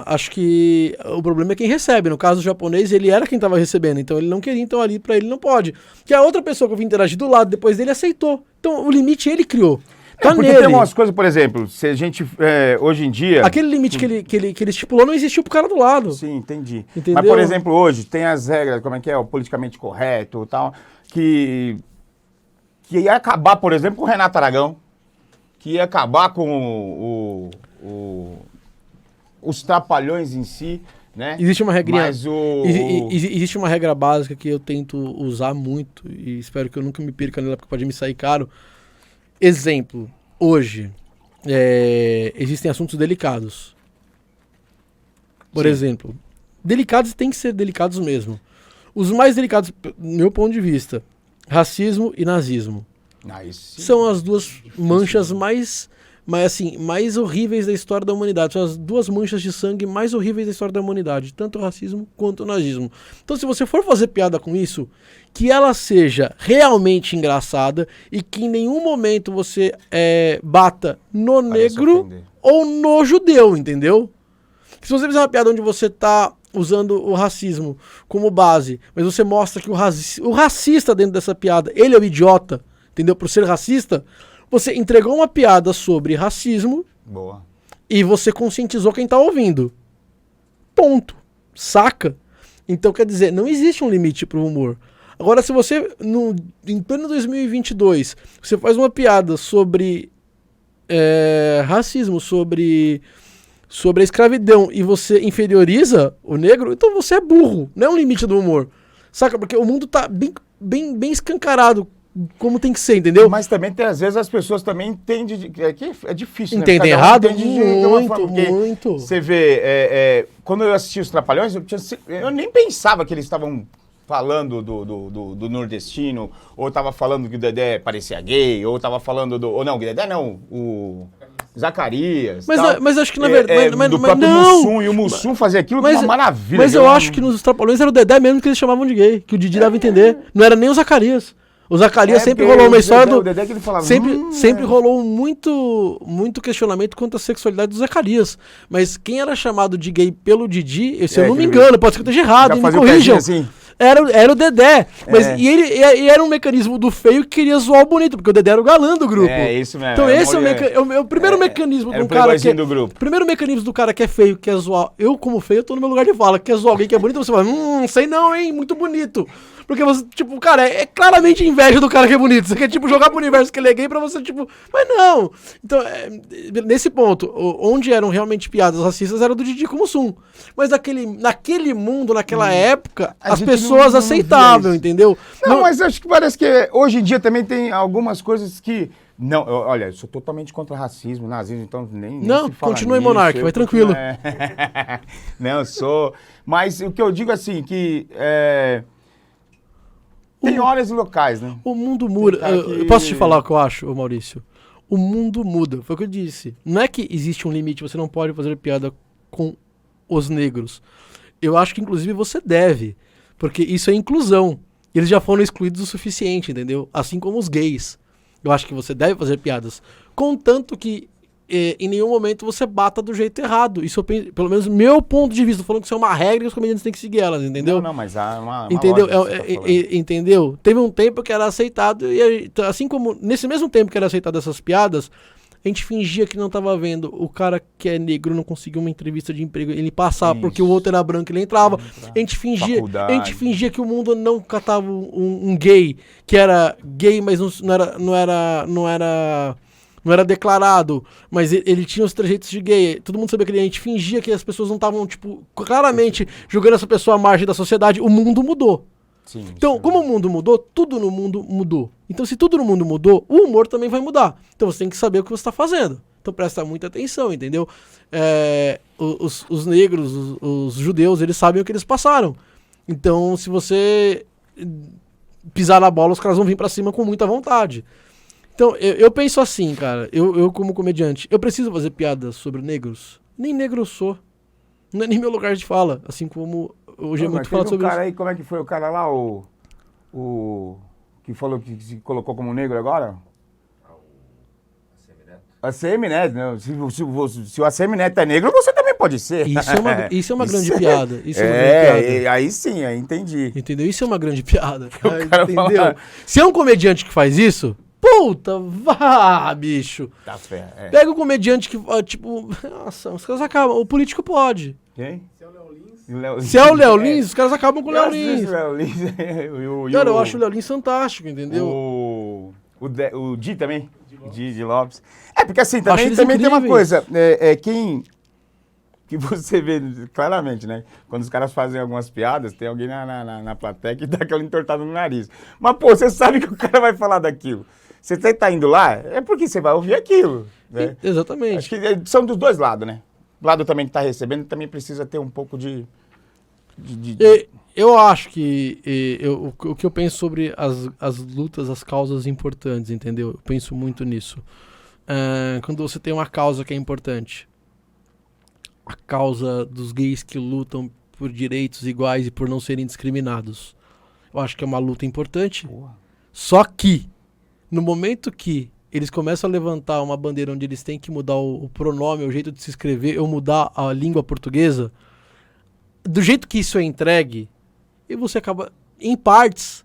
Acho que o problema é quem recebe. No caso do japonês, ele era quem tava recebendo, então ele não queria, então ali pra ele não pode. Que a outra pessoa que eu vim interagir do lado depois dele aceitou. Então o limite ele criou. Tá porque nele. tem umas coisas, por exemplo, se a gente, hoje em dia... Aquele limite que ele estipulou não existiu pro cara do lado. Sim, entendi. Entendeu? Mas, por exemplo, hoje tem as regras, como é que é, o politicamente correto e tal, que ia acabar, por exemplo, com o Renato Aragão, que ia acabar com os trapalhões em si, né? Existe uma regrinha. Mas Existe uma regra básica que eu tento usar muito e espero que eu nunca me perca nela porque pode me sair caro. Exemplo, hoje existem assuntos delicados. Por exemplo, delicados têm que ser delicados mesmo. Os mais delicados, do meu ponto de vista, racismo e nazismo. São as duas manchas mais horríveis da história da humanidade. São as duas manchas de sangue mais horríveis da história da humanidade. Tanto o racismo quanto o nazismo. Então, se você for fazer piada com isso, que ela seja realmente engraçada e que em nenhum momento você bata no negro ou no judeu, entendeu? Se você fizer uma piada onde você tá usando o racismo como base, mas você mostra que o racista dentro dessa piada, ele é o idiota, entendeu? Por ser racista, você entregou uma piada sobre racismo. Boa. E você conscientizou quem tá ouvindo. Ponto. Saca? Então, quer dizer, não existe um limite pro humor. Agora, se você, em pleno 2022, você faz uma piada sobre racismo, sobre a escravidão, e você inferioriza o negro, então você é burro. Não é um limite do humor. Saca? Porque o mundo tá bem escancarado como tem que ser, entendeu? Mas também, às vezes, as pessoas também entendem... É difícil, né? Entendem errado? Muito. Você vê... quando eu assisti Os Trapalhões, eu nem pensava que eles estavam falando do nordestino, ou tava falando que o Dedé parecia gay, ou tava falando do... Ou não, o Dedé não, o Zacarias. Mas acho que na verdade... do próprio Mussum, e o Mussum fazia aquilo que uma maravilha. Mas eu acho que nos Trapalhões era o Dedé mesmo que eles chamavam de gay, que o Didi dava a entender. Não era nem o Zacarias. O Zacarias sempre rolou uma história do... O Dedé que ele falava, sempre rolou muito questionamento quanto à sexualidade do Zacarias. Mas quem era chamado de gay pelo Didi, se eu não me engano, pode ser que eu esteja errado, me corrijam. Assim. Era o Dedé. Mas, e era um mecanismo do feio que queria zoar o bonito, porque o Dedé era o galã do grupo. É, isso mesmo. Então esse é o primeiro mecanismo de um cara que do grupo. Primeiro mecanismo do cara que é feio, que quer zoar... Eu, como feio, eu tô no meu lugar de fala. Quer zoar alguém que é bonito, você fala, sei não, hein, muito bonito. Porque você, tipo, cara, é claramente inveja do cara que é bonito. Você quer, tipo, jogar pro universo que ele é gay pra você, tipo... Mas não! Então, nesse ponto, onde eram realmente piadas racistas era do Didi com o Mussum. Mas naquele mundo, naquela época, as pessoas aceitavam, entendeu? Não, mas acho que parece que hoje em dia também tem algumas coisas que... Não, olha, eu sou totalmente contra racismo, nazismo, então nem não, se fala continue nisso, monarca, vai tranquilo. Não, eu sou... Mas o que eu digo assim, que... Tem horas e locais, né? O mundo muda. Eu posso te falar o que eu acho, Maurício? O mundo muda. Foi o que eu disse. Não é que existe um limite, você não pode fazer piada com os negros. Eu acho que, inclusive, você deve. Porque isso é inclusão. Eles já foram excluídos o suficiente, entendeu? Assim como os gays. Eu acho que você deve fazer piadas. Contanto que em nenhum momento você bata do jeito errado. Isso, pelo menos, meu ponto de vista. Tô falando que isso é uma regra e os comediantes têm que seguir elas, entendeu? Não, mas há uma entendeu? Entendeu? Teve um tempo que era aceitado, e assim como nesse mesmo tempo que era aceitado essas piadas, a gente fingia que não tava vendo. O cara que é negro não conseguiu uma entrevista de emprego, ele passava porque o outro era branco, ele entrava. A gente fingia que o mundo não catava um gay, que era gay, mas não era declarado, mas ele tinha os trejeitos de gay. Todo mundo sabia que a gente fingia que as pessoas não estavam, tipo, claramente jogando essa pessoa à margem da sociedade. O mundo mudou. Sim, então, como o mundo mudou, tudo no mundo mudou. Então, se tudo no mundo mudou, o humor também vai mudar. Então, você tem que saber o que você está fazendo. Então, presta muita atenção, entendeu? Os negros, os judeus, eles sabem o que eles passaram. Então, se você pisar na bola, os caras vão vir pra cima com muita vontade. Então, eu penso assim, cara. Eu como comediante, eu preciso fazer piadas sobre negros? Nem negro eu sou. Não é nem meu lugar de fala. Assim como hoje é muito falado sobre isso. Aí, como é que foi o cara lá, o que falou que se colocou como negro agora? A ACM Neto. Né? Se o ACM Neto é negro, você também pode ser. Isso é uma grande piada. Isso é uma grande piada. Aí sim, aí entendi. Entendeu? Isso é uma grande piada. Entendeu? Se é um comediante que faz isso, puta, vá, bicho. Tá fé, Pega o comediante que, tipo, nossa, os caras acabam. O político pode. Quem? Se é o Léo Lins, os caras acabam com o Léo Lins. Cara, eu acho o Léo Lins fantástico, entendeu? O Di também. De Lopes. Porque assim, também tem uma coisa. Que você vê claramente, né? Quando os caras fazem algumas piadas, tem alguém na plateia que dá aquela entortada no nariz. Mas, pô, você sabe que o cara vai falar daquilo. Você tá indo lá, é porque você vai ouvir aquilo. Né? Exatamente. Acho que são dos dois lados, né? O lado também que tá recebendo também precisa ter um pouco de... Eu acho que o que eu penso sobre as lutas, as causas importantes, entendeu? Eu penso muito nisso. Quando você tem uma causa que é importante, a causa dos gays que lutam por direitos iguais e por não serem discriminados, eu acho que é uma luta importante. Boa. Só que, no momento que eles começam a levantar uma bandeira onde eles têm que mudar o pronome, o jeito de se escrever, ou mudar a língua portuguesa, do jeito que isso é entregue, e você acaba, em partes,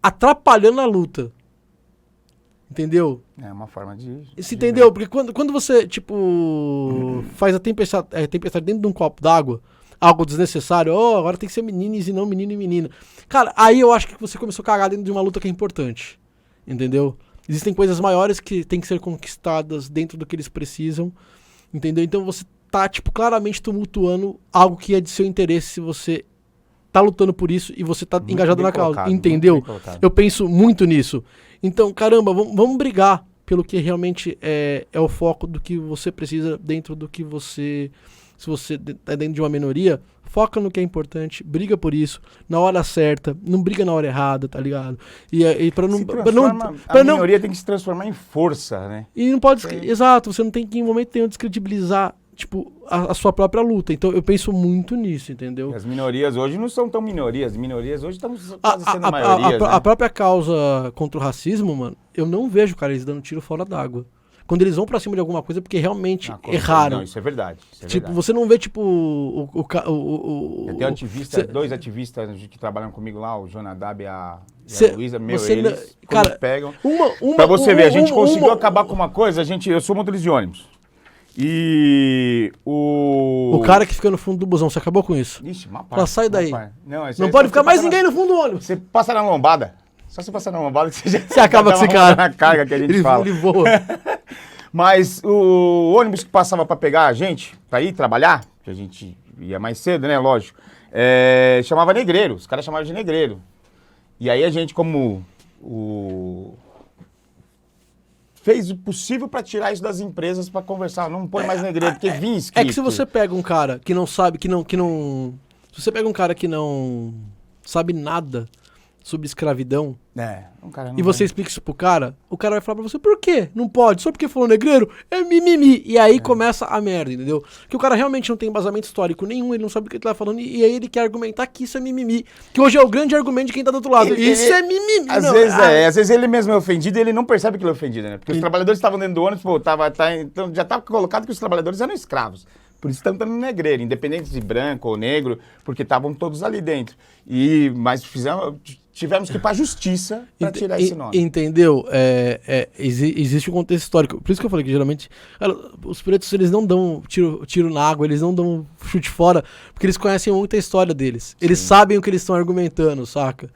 atrapalhando a luta. Entendeu? É uma forma de... Isso, entendeu? Porque quando você, tipo, faz a tempestade dentro de um copo d'água, algo desnecessário, agora tem que ser meninos e não menino e menina. Cara, aí eu acho que você começou a cagar dentro de uma luta que é importante. Entendeu? Existem coisas maiores que têm que ser conquistadas dentro do que eles precisam. Entendeu? Então você tá, tipo, claramente tumultuando algo que é de seu interesse se você tá lutando por isso e você tá muito engajado na causa. Entendeu? Eu penso muito nisso. Então, caramba, vamos brigar pelo que realmente é o foco do que você precisa dentro do que você... Se você tá dentro de uma minoria, foca no que é importante, briga por isso, na hora certa, não briga na hora errada, tá ligado? E pra não... A minoria tem que se transformar em força, né? E não pode... Exato, você não tem que em momento nenhum descredibilizar, tipo, a sua própria luta. Então eu penso muito nisso, entendeu? E as minorias hoje não são tão minorias. Minorias hoje estão sendo maiorias, né? A própria causa contra o racismo, mano, eu não vejo, cara, eles dando tiro fora d'água. Quando eles vão pra cima de alguma coisa, porque realmente erraram. Não, isso é verdade. Você não vê, tipo, Eu tenho dois ativistas que trabalham comigo lá, o Jonadab e a Luísa, eles cara, pegam... Pra você ver, a gente conseguiu acabar com uma coisa, eu sou motorista de ônibus. E o cara que fica no fundo do busão, você acabou com isso? Ixi, Ela sai daí. Não pode ficar mais ninguém no fundo do ônibus. Você passa na lombada. Só você passar na lombada que você acaba com esse cara. Na carga que a gente fala. Ele voa. Mas o ônibus que passava pra pegar a gente, pra ir trabalhar, que a gente ia mais cedo, né, lógico, chamava negreiro. Os caras chamavam de negreiro. E aí a gente, como fez o possível para tirar isso das empresas para conversar. Não põe mais negreiro, porque vinha escrito. É que se você pega um cara que não sabe, se você pega um cara que não sabe nada sobre escravidão, Um cara não e você vai- explica isso pro cara, o cara vai falar pra você, por quê? Não pode, só porque falou negreiro? É mimimi. E aí começa a merda, entendeu? Que o cara realmente não tem embasamento histórico nenhum, ele não sabe o que ele tá falando, e aí ele quer argumentar que isso é mimimi. Que hoje é o grande argumento de quem tá do outro lado. Isso é mimimi. Às Não, vezes ele mesmo é ofendido e ele não percebe que ele é ofendido, né? Porque os trabalhadores estavam dentro do ônibus, pô, então já estava colocado que os trabalhadores eram escravos. Por isso estão dando negreiro, independente de branco ou negro, porque estavam todos ali dentro. Mas tivemos que ir para a justiça para tirar esse nome. Entendeu? Existe um contexto histórico. Por isso que eu falei que geralmente cara, os pretos eles não dão tiro na água, eles não dão chute fora, porque eles conhecem muito a história deles. Eles sabem o que eles estão argumentando, saca?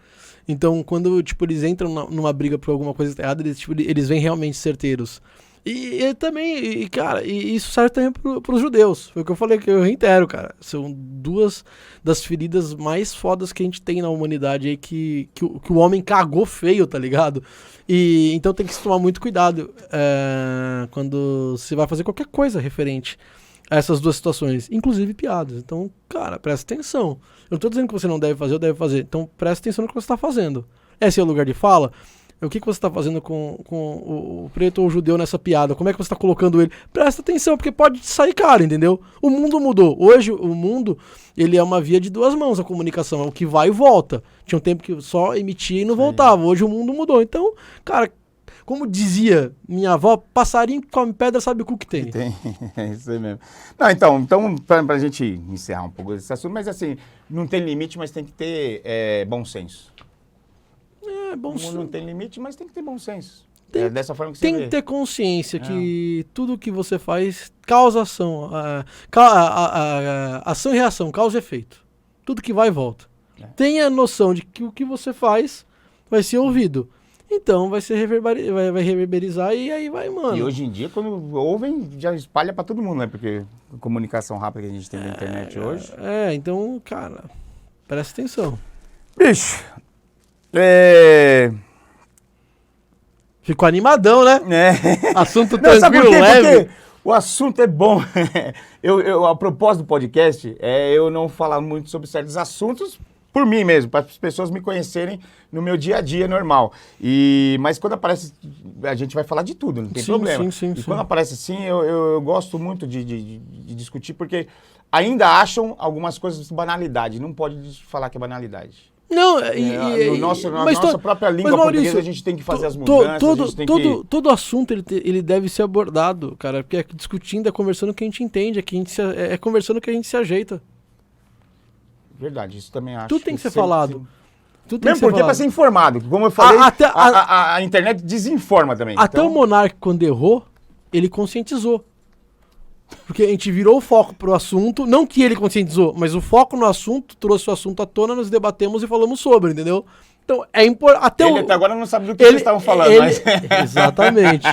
Então, quando tipo, eles entram numa briga por alguma coisa errada, eles vêm realmente certeiros. E também, cara, isso serve também pros judeus. Foi o que eu falei, que eu reitero, cara. São duas das feridas mais fodas que a gente tem na humanidade aí, que o homem cagou feio, tá ligado? E então tem que se tomar muito cuidado quando você vai fazer qualquer coisa referente a essas duas situações, inclusive piadas. Então, cara, presta atenção. Eu não tô dizendo que você não deve fazer, ou deve fazer. Então, presta atenção no que você tá fazendo. Esse é o lugar de fala. O que você está fazendo com o preto ou o judeu nessa piada? Como é que você está colocando ele? Presta atenção, porque pode sair caro, entendeu? O mundo mudou. Hoje, o mundo, ele é uma via de duas mãos, a comunicação. É o que vai e volta. Tinha um tempo que só emitia e não voltava. Hoje o mundo mudou. Então, cara, como dizia minha avó, passarinho que come pedra sabe o cu que tem. É isso aí mesmo. Não, então pra gente encerrar um pouco esse assunto, mas assim, não tem limite, mas tem que ter bom senso. Bom O mundo não tem limite, mas tem que ter bom senso. Tem- Dessa forma que você Tem vê. que ter consciência que tudo que você faz causa ação. Ação e reação, causa e efeito. Tudo que vai e volta. Tenha noção de que o que você faz vai ser ouvido. Então vai ser vai reverberizar e aí vai, mano. E hoje em dia, quando ouvem, já espalha pra todo mundo, né? Porque a comunicação rápida que a gente tem na internet hoje. Então, cara, presta atenção. Bicho, Ficou animadão, né? Assunto Não, sabe por tranquilo, quê? leve. Porque o assunto é bom. A propósito do podcast é eu não falar muito sobre certos assuntos por mim mesmo, para as pessoas me conhecerem no meu dia a dia normal. Mas quando aparece, a gente vai falar de tudo, não tem problema. Sim. Quando aparece assim, eu gosto muito de discutir, porque ainda acham algumas coisas banalidade. Não pode falar que é banalidade. Não, Na nossa própria língua portuguesa, a gente tem que fazer as mudanças, a gente tem que... Todo assunto ele deve ser abordado, cara, porque é discutindo, é conversando que a gente entende, é conversando que a gente se ajeita. Verdade, isso também acho. Tudo tem que ser falado. Tudo tem Mesmo que ser porque é pra falado. ser informado. Como eu falei, Até- a internet desinforma também. Até Então, o Monark, quando errou, ele conscientizou. Porque a gente virou o foco pro assunto, não que ele conscientizou, mas o foco no assunto, trouxe o assunto à tona, nós debatemos e falamos sobre, entendeu? Então, é importante. ele até agora não sabe do que eles estavam falando, mas... Exatamente.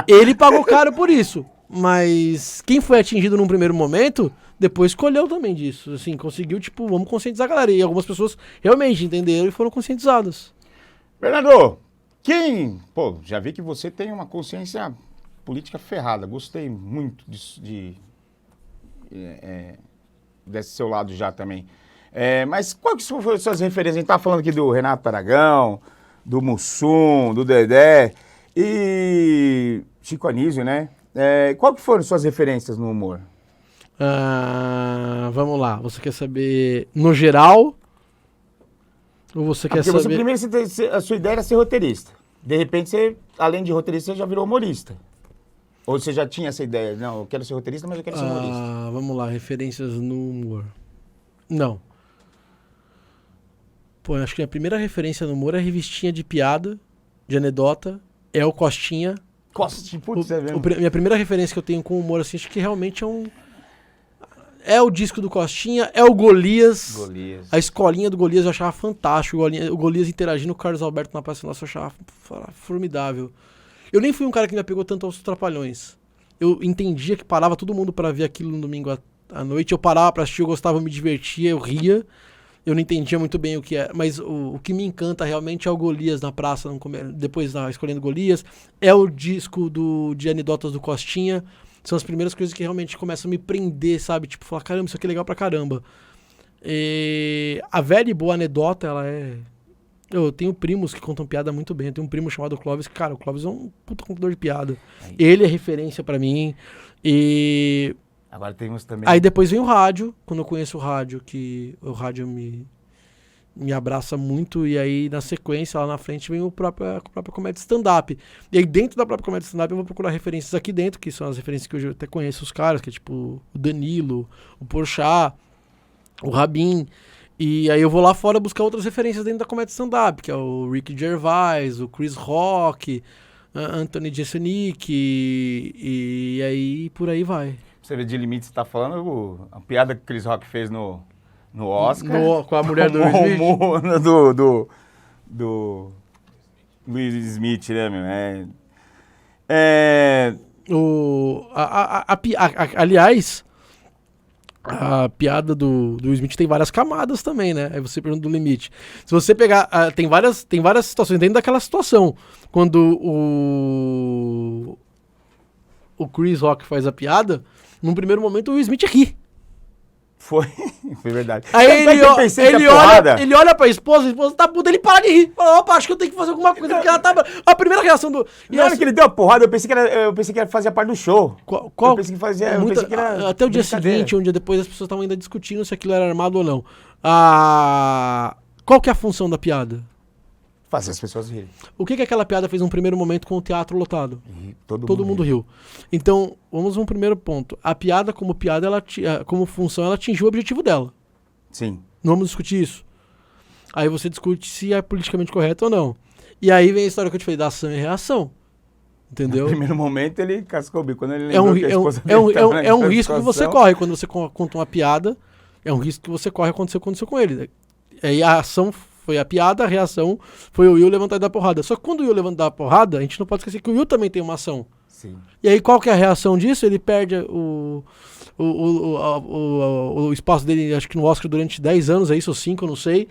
Ele pagou caro por isso. Mas quem foi atingido num primeiro momento, depois colheu também disso. Assim, conseguiu, tipo, vamos conscientizar a galera. E algumas pessoas realmente entenderam e foram conscientizadas. Bernardo, Pô, já vi que você tem uma consciência política ferrada. Gostei muito desse seu lado já também. Mas quais foram as suas referências? A gente tá falando aqui do Renato Aragão, do Mussum, do Dedé e Chico Anísio, né? Qual que foram suas referências no humor? Vamos lá. Você quer saber no geral? Ou você quer Porque saber... você primeiro, a sua ideia era ser roteirista. De repente, você, além de roteirista, você já virou humorista. Ou você já tinha essa ideia? Não, eu quero ser roteirista, mas eu quero ser humorista. Vamos lá, referências no humor. Não. Pô, acho que a primeira referência no humor é a revistinha de piada, de anedota, é o Costinha. Costinha, putz, é mesmo. Minha primeira referência que eu tenho com humor, assim, acho que realmente é o disco do Costinha, é o Golias. A escolinha do Golias eu achava fantástico. O Golias interagindo com o Carlos Alberto na Praça Nossa eu achava formidável. Eu nem fui um cara que me apegou tanto aos Trapalhões. Eu entendia que parava todo mundo pra ver aquilo no domingo à noite. Eu parava pra assistir, eu gostava, eu me divertia, eu ria. Eu não entendia muito bem o que era. Mas o que me encanta realmente é o Golias na praça, depois da escolhendo Golias. É o disco de anedotas do Costinha. São as primeiras coisas que realmente começam a me prender, sabe? Tipo, falar, caramba, isso aqui é legal pra caramba. A velha e boa anedota, ela é Eu tenho primos que contam piada muito bem. Eu tenho um primo chamado Clóvis, que, cara, o Clóvis é um puta contador de piada. Ele é referência pra mim. E... Agora temos também... Aí depois vem o rádio, quando eu conheço o rádio, que o rádio me abraça muito, e aí na sequência, lá na frente, vem a própria comédia stand-up. E aí dentro da própria comédia stand-up eu vou procurar referências aqui dentro, que são as referências que hoje eu até conheço os caras, que é tipo o Danilo, o Porchat, o Rabin. E aí eu vou lá fora buscar outras referências dentro da comédia stand-up, que é o Ricky Gervais, o Chris Rock, Anthony Jeselnik, e aí por aí vai. Você vê de limite, você tá falando a piada que o Chris Rock fez no Oscar. Com a mulher do Will Smith. do Will Smith, né, meu? Aliás, a piada do Will Smith tem várias camadas também, né? Aí você pergunta do limite. Se você pegar... tem várias situações dentro daquela situação. Quando o Chris Rock faz a piada, num primeiro momento o Will Smith ri. Foi verdade. Aí ele olha pra esposa, a esposa tá puta, ele para de rir. Fala, opa, acho que eu tenho que fazer alguma coisa, porque ela tá... A primeira reação do... Na hora que ele deu a porrada, eu pensei que ele fazia parte do show. Eu pensei que fazia... até o dia seguinte, um dia depois, as pessoas estavam ainda discutindo se aquilo era armado ou não. Qual que é a função da piada? Fazer as pessoas rirem. O que aquela piada fez num primeiro momento com o teatro lotado? Todo mundo riu. Então, vamos a um primeiro ponto. A piada, como piada, como função, ela atingiu o objetivo dela. Sim. Não vamos discutir isso. Aí você discute se é politicamente correto ou não. E aí vem a história que eu te falei da ação e reação. Entendeu? No primeiro momento ele cascou o bico. Quando ele é um risco que você corre quando você conta uma piada. É um risco que você corre quando você aconteceu com ele. Aí a ação foi a piada, a reação foi o Will levantar e dar porrada. Só que quando o Will levantar a porrada, a gente não pode esquecer que o Will também tem uma ação. Sim. E aí qual que é a reação disso? Ele perde o espaço dele, acho que no Oscar durante 10 anos, é isso, ou 5, eu não sei.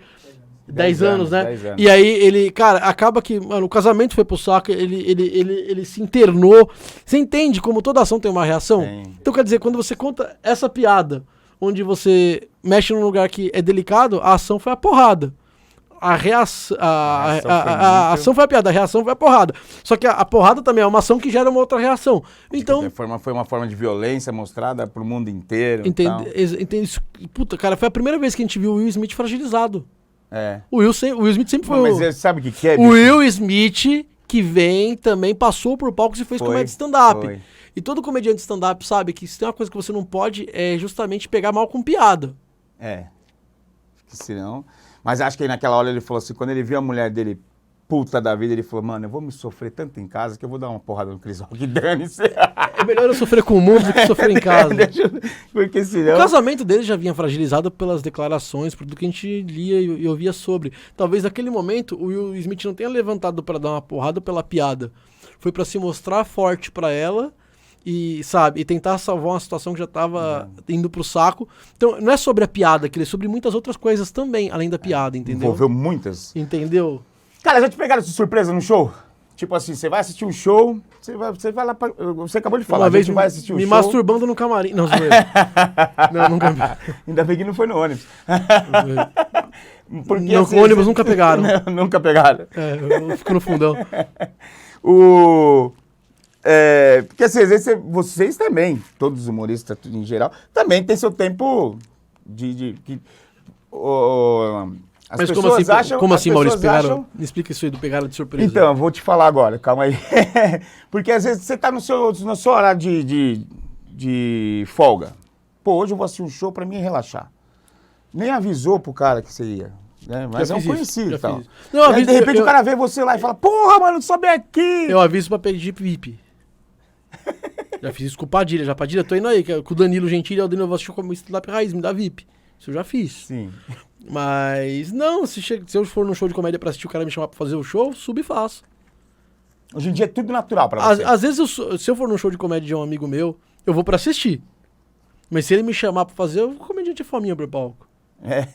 10 anos, né? 10 anos. E aí ele, cara, acaba que, mano, o casamento foi pro saco, ele se internou. Você entende como toda ação tem uma reação? Então quer dizer, quando você conta essa piada, onde você mexe num lugar que é delicado, a ação foi a porrada. A ação foi a piada, a reação foi a porrada. Só que a porrada também é uma ação que gera uma outra reação. Então, foi uma forma de violência mostrada pro mundo inteiro. Entende? Puta, cara, foi a primeira vez que a gente viu o Will Smith fragilizado. É. O Will Smith sempre foi. Mas sabe o que é? O Will Smith, que também passou por palcos e fez comédia stand-up. E todo comediante stand-up sabe que se tem uma coisa que você não pode é justamente pegar mal com piada. Que senão... Mas acho que aí naquela hora ele falou assim, quando ele viu a mulher dele puta da vida, ele falou, mano, eu vou me sofrer tanto em casa que eu vou dar uma porrada no Chris Rock, dane-se. É melhor eu sofrer com o mundo do que sofrer em casa. Porque senão... O casamento dele já vinha fragilizado pelas declarações, por tudo que a gente lia e ouvia sobre. Talvez naquele momento o Will Smith não tenha levantado pra dar uma porrada pela piada. Foi pra se mostrar forte pra ela e, sabe, e tentar salvar uma situação que já tava indo pro saco. Então, não é sobre a piada, que é sobre muitas outras coisas também, além da piada, entendeu? Envolveu muitas. Entendeu? Cara, já te pegaram de surpresa no show? Tipo assim, você vai assistir um show, você vai lá pra... Você acabou de falar, uma vez vai assistir um me show... masturbando no camarim. Não, não, nunca vi. Ainda bem que não foi no ônibus. Porque, não, assim, ônibus nunca pegaram. Nunca pegaram. Eu fico no fundão. Porque assim, às vezes vocês também, todos os humoristas em geral, também tem seu tempo as mas pessoas acham... Como assim, Maurício, pegaram? Me explica isso aí do pegaram de surpresa. Então, eu vou te falar agora, calma aí. Porque às vezes você tá no seu horário de folga. Pô, hoje eu vou assistir um show pra mim relaxar. Nem avisou pro cara que você ia. Né? Mas é um conhecido e tal. Não, de repente o cara vê você lá e fala, porra, mano, sobe aqui. Eu aviso pra pedir VIP. Já fiz isso com o Padilha. Já, Padilha, tô indo aí, com o Danilo Gentili, o Danilo, vou assistir como stand-up raiz, me dá VIP. Isso eu já fiz. Sim. Mas, não, se eu for num show de comédia pra assistir o cara me chamar pra fazer o show, subo e faço. Hoje em dia é tudo natural pra você. Às vezes, se eu for num show de comédia de um amigo meu, eu vou pra assistir. Mas se ele me chamar pra fazer, o comediante é fominha pro palco.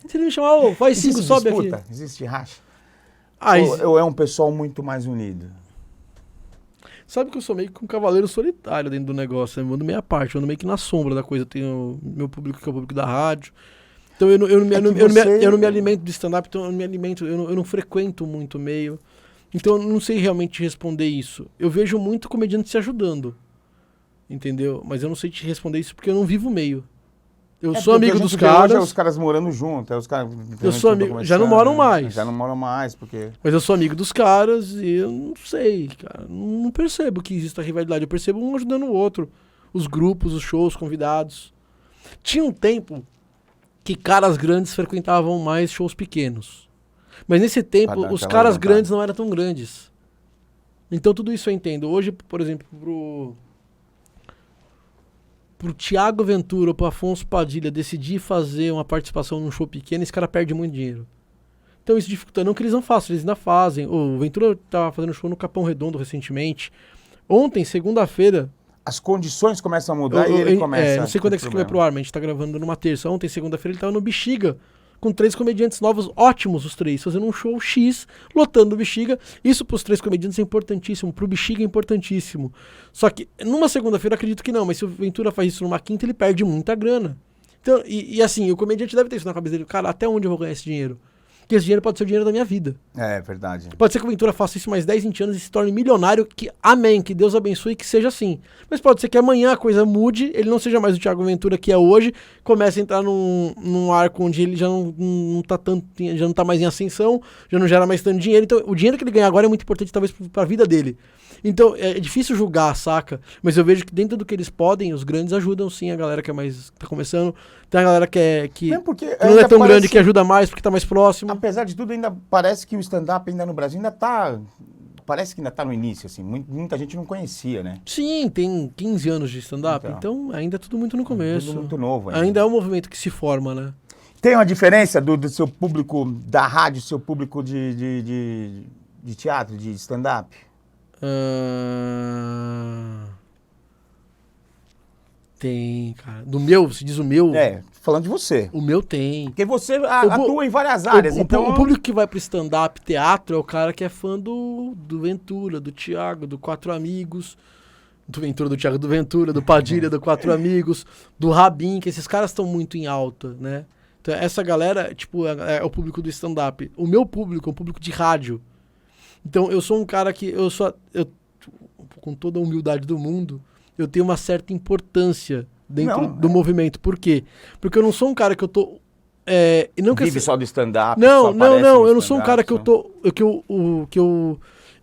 Se ele me chamar, faz 5, sobe disputa? Aqui. Existe racha? Ou é um pessoal muito mais unido? Sabe que eu sou meio que um cavaleiro solitário dentro do negócio. Eu ando meio à parte, eu ando meio que na sombra da coisa. Eu tenho meu público, que é o público da rádio. Então eu não me você- alimento de stand-up, então eu não frequento muito o meio. Então eu não sei realmente responder isso. Eu vejo muito comediante se ajudando, entendeu? Mas eu não sei te responder isso porque eu não vivo o meio. Eu sou porque amigo a gente dos vê hoje caras, os caras morando junto, os caras eu sou amigo, já não moram mais. Já não moram mais, porque... Mas eu sou amigo dos caras e eu não sei, cara. Não percebo que exista rivalidade. Eu percebo um ajudando o outro. Os grupos, os shows, os convidados. Tinha um tempo que caras grandes frequentavam mais shows pequenos. Mas nesse tempo, Pra dar os aquela caras levantada. grandes não eram tão grandes. Então tudo isso eu entendo. Hoje, por exemplo, pro Thiago Ventura ou pro Afonso Padilha decidir fazer uma participação num show pequeno, esse cara perde muito dinheiro. Então isso dificulta, não que eles não façam, eles ainda fazem. O Ventura tava fazendo show no Capão Redondo recentemente. Ontem, segunda-feira, As condições começam a mudar e ele começa... não sei quando é que isso vai pro ar, mas a gente tá gravando numa terça. Ontem, segunda-feira, ele tava no Bexiga, com 3 comediantes novos, ótimos os 3, fazendo um show X, lotando o Bexiga. Isso pros 3 comediantes é importantíssimo, pro Bexiga é importantíssimo. Só que numa segunda-feira eu acredito que não, mas se o Ventura faz isso numa quinta, ele perde muita grana. Então, e assim, o comediante deve ter isso na cabeça dele, cara, até onde eu vou ganhar esse dinheiro? Porque esse dinheiro pode ser o dinheiro da minha vida. É verdade. Pode ser que o Ventura faça isso mais 10, 20 anos e se torne milionário, que amém, que Deus abençoe, que seja assim. Mas pode ser que amanhã a coisa mude, ele não seja mais o Thiago Ventura que é hoje, comece a entrar num arco onde ele já não tá tanto, já não tá mais em ascensão, já não gera mais tanto dinheiro. Então o dinheiro que ele ganha agora é muito importante talvez pra vida dele. Então é difícil julgar, saca? Mas eu vejo que dentro do que eles podem, os grandes ajudam sim a galera que é mais, tá começando. Tem a galera que Mesmo porque não é ainda tão parece- grande que ajuda mais porque tá mais próximo. Apesar de tudo, ainda parece que o stand-up ainda no Brasil ainda tá... Parece que ainda tá no início, assim. Muita gente não conhecia, né? Sim, tem 15 anos de stand-up, então ainda é tudo muito no começo. Tudo muito novo ainda. Ainda é um movimento que se forma, né? Tem uma diferença do seu público da rádio, seu público de teatro, de stand-up? Tem, cara. Do meu, se diz o meu? É, falando de você. O meu tem. Porque você pu- atua em várias áreas, então... O público que vai pro stand-up teatro é o cara que é fã do Ventura, do Thiago, do Quatro Amigos, do Ventura, do Thiago, do Ventura, do Padilha, do Quatro Amigos, do Rabin, que esses caras estão muito em alta, né? Então essa galera, tipo, é o público do stand-up. O meu público é um público de rádio. Então eu sou um cara que com toda a humildade do mundo, eu tenho uma certa importância dentro do movimento. Por quê? Porque eu não sou um cara que eu tô... não que Vive só do stand-up? Não, só aparece no eu não sou um stand-up, cara que eu só- tô... Que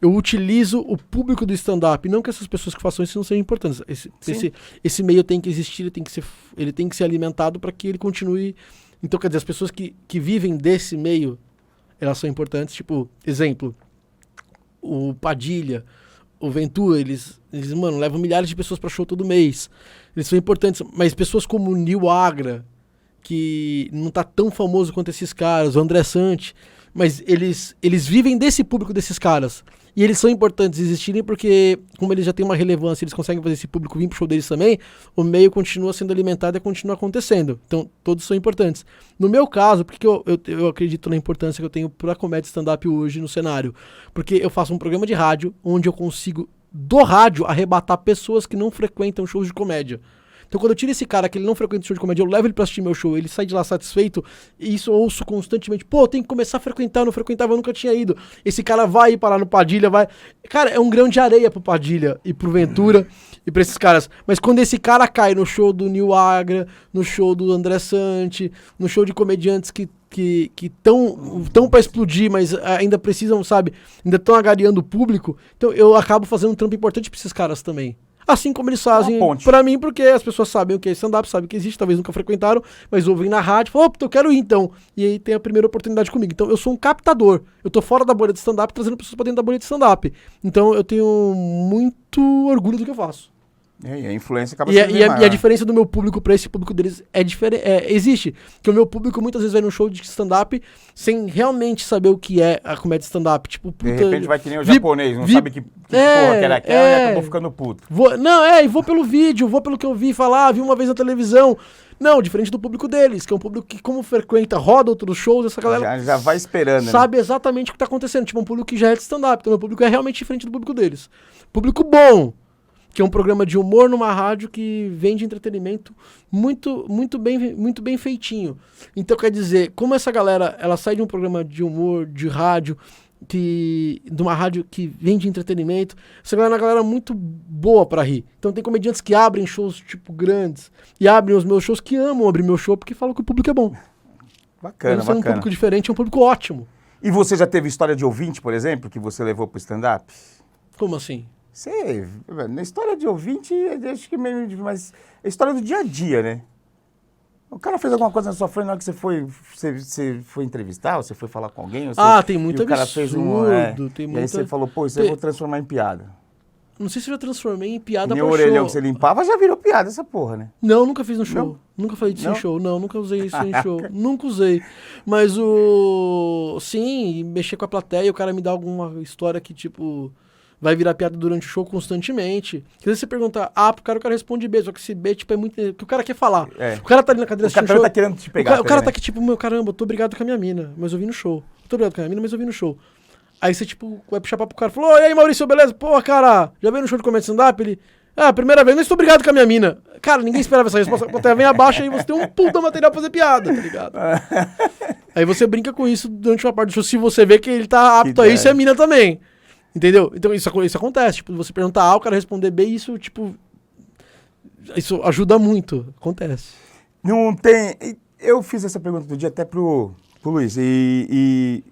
eu utilizo o público do stand-up. Não que essas pessoas que façam isso não sejam importantes. Esse meio tem que existir, ele tem que ser alimentado para que ele continue. Então, quer dizer, as pessoas que vivem desse meio, elas são importantes. Tipo, exemplo, o Padilha, o Ventura, eles mano, levam milhares de pessoas para show todo mês. Eles são importantes, mas pessoas como o Nil Agra, que não tá tão famoso quanto esses caras, o André Sante, mas eles vivem desse público desses caras. E eles são importantes existirem porque, como eles já têm uma relevância, eles conseguem fazer esse público vir pro show deles também, o meio continua sendo alimentado e continua acontecendo. Então, todos são importantes. No meu caso, porque eu acredito na importância que eu tenho pra comédia stand-up hoje no cenário? Porque eu faço um programa de rádio onde eu consigo, do rádio, arrebatar pessoas que não frequentam shows de comédia. Então quando eu tiro esse cara que ele não frequenta show de comédia, eu levo ele pra assistir meu show, ele sai de lá satisfeito, e isso eu ouço constantemente. Pô, tem que começar a frequentar, eu não frequentava, eu nunca tinha ido. Esse cara vai ir parar no Padilha, vai... Cara, é um grão de areia pro Padilha e pro Ventura e pra esses caras. Mas quando esse cara cai no show do Nil Agra, no show do André Sante, no show de comediantes que estão pra explodir, mas ainda precisam, sabe, ainda estão agariando o público, então eu acabo fazendo um trampo importante pra esses caras também. Assim como eles fazem pra mim, porque as pessoas sabem o que é stand-up, sabem que existe, talvez nunca frequentaram, mas ouvem na rádio, falam, eu quero ir então. E aí tem a primeira oportunidade comigo. Então eu sou um captador. Eu tô fora da bolha de stand-up, trazendo pessoas pra dentro da bolha de stand-up. Então eu tenho muito orgulho do que eu faço. E a influência acaba E sendo bem maior. a diferença do meu público pra esse público deles é diferente. Existe. Porque o meu público muitas vezes vai num show de stand-up sem realmente saber o que é a comédia stand-up. Tipo, De repente vai que nem o japonês, não sabe que porra que era aquela e acabou ficando puto. E vou pelo vídeo, vou pelo que eu vi falar, vi uma vez na televisão. Não, diferente do público deles, que é um público que, como frequenta, roda outros shows, essa galera Já vai esperando, sabe exatamente o que tá acontecendo. Tipo, um público que já é de stand-up. Então, meu público é realmente diferente do público deles. Público bom. que é um programa de humor numa rádio que vende entretenimento muito bem feitinho. Então, quer dizer, como essa galera, ela sai de um programa de humor, de rádio, de uma rádio que vende entretenimento, essa galera é uma galera muito boa pra rir. Então tem comediantes que abrem shows, tipo, grandes, e abrem os meus shows, que amam abrir meu show, porque falam que o público é bom. Bacana, É um público diferente, é um público ótimo. E você já teve história de ouvinte, por exemplo, que você levou pro stand-up? Como assim? Você, na história de ouvinte, eu acho que meio, mas é história do dia a dia, né? O cara fez alguma coisa na sua frente na hora que você foi entrevistar, ou você foi falar com alguém? Tem muito e o cara absurdo. fez e aí você falou, pô, isso eu vou transformar em piada. Não sei se eu já transformei em piada Nem pra o orelhão show. que você limpava já virou piada essa porra, né? Não, nunca fiz no show. Não? Nunca falei disso Não? em show. Não, nunca usei isso em show. Nunca usei. Mas sim, mexer com a plateia, o cara me dá alguma história que, tipo, vai virar piada durante o show constantemente. Às vezes você pergunta A pro cara, o cara responde B. Só que esse B, tipo, é muito... O que o cara quer falar. É. O cara tá ali na cadeira assistindo O cara tá querendo te pegar. O cara tá aqui, tipo, meu caramba, eu tô obrigado com a minha mina, mas eu vi no show. Tô obrigado com a minha mina, mas eu vi no show. Aí você, tipo, vai puxar papo pro cara. Falou, e aí, Maurício, beleza? Pô, cara, já veio no show de comédia stand-up? Ele... primeira vez, mas estou obrigado com a minha mina. Cara, ninguém esperava essa resposta. A plateia vem abaixo e você tem um puta material pra fazer piada, tá ligado? Aí você brinca com isso durante uma parte do show, se você vê que ele tá apto a isso e a mina também. Entendeu? Então isso acontece. Tipo, você perguntar A, o cara responder B, isso, tipo... Isso ajuda muito. Acontece. Não tem... Eu fiz essa pergunta do dia até pro Luiz. E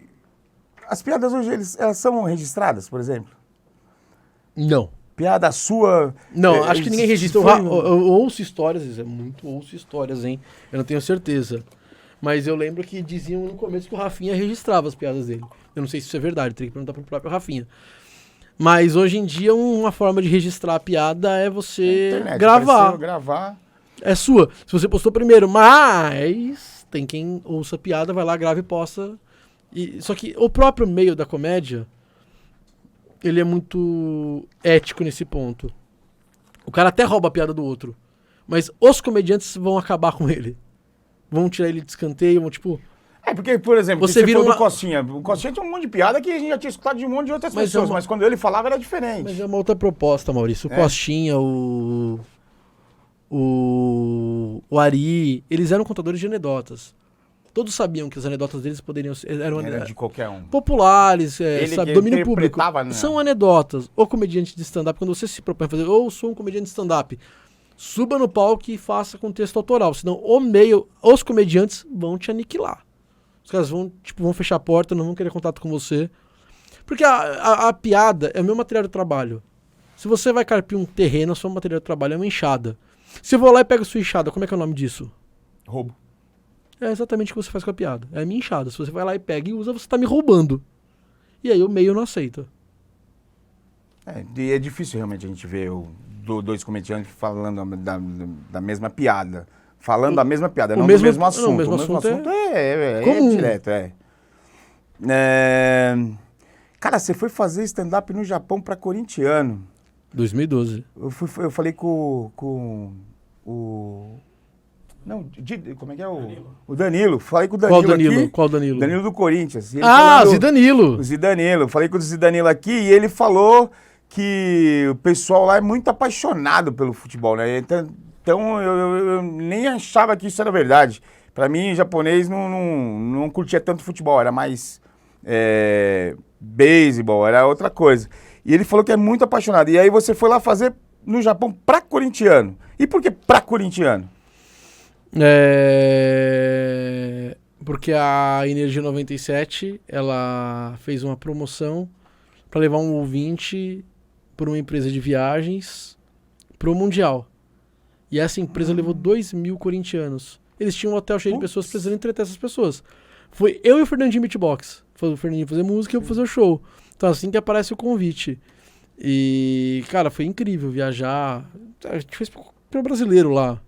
as piadas hoje, elas são registradas, por exemplo? Não. Piada sua... Não, acho que ninguém registra. Eu ouço histórias, ouço histórias, hein? Eu não tenho certeza. Mas eu lembro que diziam no começo que o Rafinha registrava as piadas dele. Eu não sei se isso é verdade, teria que perguntar pro próprio Rafinha. Mas hoje em dia, uma forma de registrar a piada é você internet, gravar. É sua. Se você postou primeiro, mas tem quem ouça a piada, vai lá, grava e posta. Só que o próprio meio da comédia, ele é muito ético nesse ponto. O cara até rouba a piada do outro, mas os comediantes vão acabar com ele. Vão tirar ele de escanteio, vão tipo... porque, por exemplo, você vira do Costinha. O Costinha tinha um monte de piada que a gente já tinha escutado de um monte de outras pessoas, mas quando ele falava era diferente. Mas é uma outra proposta, Maurício. O Costinha, o Ari, eles eram contadores de anedotas. Todos sabiam que as anedotas deles poderiam ser... Era de qualquer um. Populares, domínio público. Né? São anedotas. O comediante de stand-up, quando você se propõe a fazer, eu sou um comediante de stand-up, suba no palco e faça com texto autoral. Senão, os comediantes vão te aniquilar. Os caras vão fechar a porta, não vão querer contato com você. Porque a piada é o meu material de trabalho. Se você vai carpir um terreno, o seu material de trabalho é uma enxada. Se eu vou lá e pego a sua enxada, como é que é o nome disso? Roubo. É exatamente o que você faz com a piada. É a minha enxada. Se você vai lá e pega e usa, você tá me roubando. E aí o meio não aceita. É difícil realmente a gente ver dois comediantes falando da mesma piada. Falando a mesma piada, não do mesmo assunto. Não, o mesmo assunto é direto, Cara, você foi fazer stand-up no Japão pra corintiano. 2012. Eu falei com o... Não, como é que é o Danilo. Falei com o Danilo. Qual Danilo? Aqui. Qual Danilo? Danilo do Corinthians. Zidanilo. O Zidanilo. Falei com o Zidanilo aqui e ele falou que o pessoal lá é muito apaixonado pelo futebol, né? Então eu nem achava que isso era verdade. Pra mim, japonês não curtia tanto futebol, era mais beisebol, era outra coisa. E ele falou que é muito apaixonado. E aí você foi lá fazer no Japão pra corintiano. E por que pra corintiano? Porque a Energia 97, ela fez uma promoção para levar um ouvinte por uma empresa de viagens pro Mundial. E essa empresa levou 2.000 corintianos. Eles tinham um hotel cheio de pessoas precisando entreter essas pessoas. Foi eu e o Fernandinho Beatbox. Foi o Fernandinho fazer música e eu fazer o show. Então assim que aparece o convite. E, cara, foi incrível viajar. A gente fez pro brasileiro lá.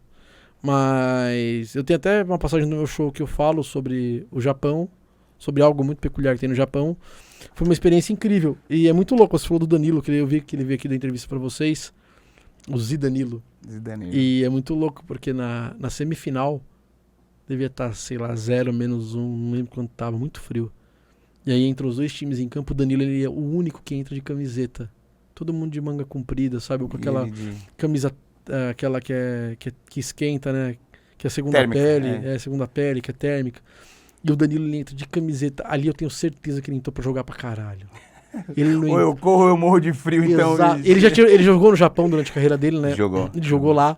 Mas eu tenho até uma passagem no meu show que eu falo sobre o Japão, sobre algo muito peculiar que tem no Japão. Foi uma experiência incrível. E é muito louco, você falou do Danilo, que eu vi que ele veio aqui da entrevista pra vocês. O Zidanilo. E é muito louco, porque na semifinal devia estar, sei lá, 0, -1, não lembro quanto tava, muito frio. E aí entre os dois times em campo, o Danilo ele é o único que entra de camiseta. Todo mundo de manga comprida, sabe? Com aquela de camisa, aquela que esquenta, né? Que é a segunda Térmica, pele, segunda pele, que é térmica. E o Danilo ele entra de camiseta. Ali eu tenho certeza que ele entrou pra jogar pra caralho. Ele não Ou eu corro ou eu morro de frio, então... Exato. Ele jogou no Japão durante a carreira dele, né? Jogou. Ele jogou lá.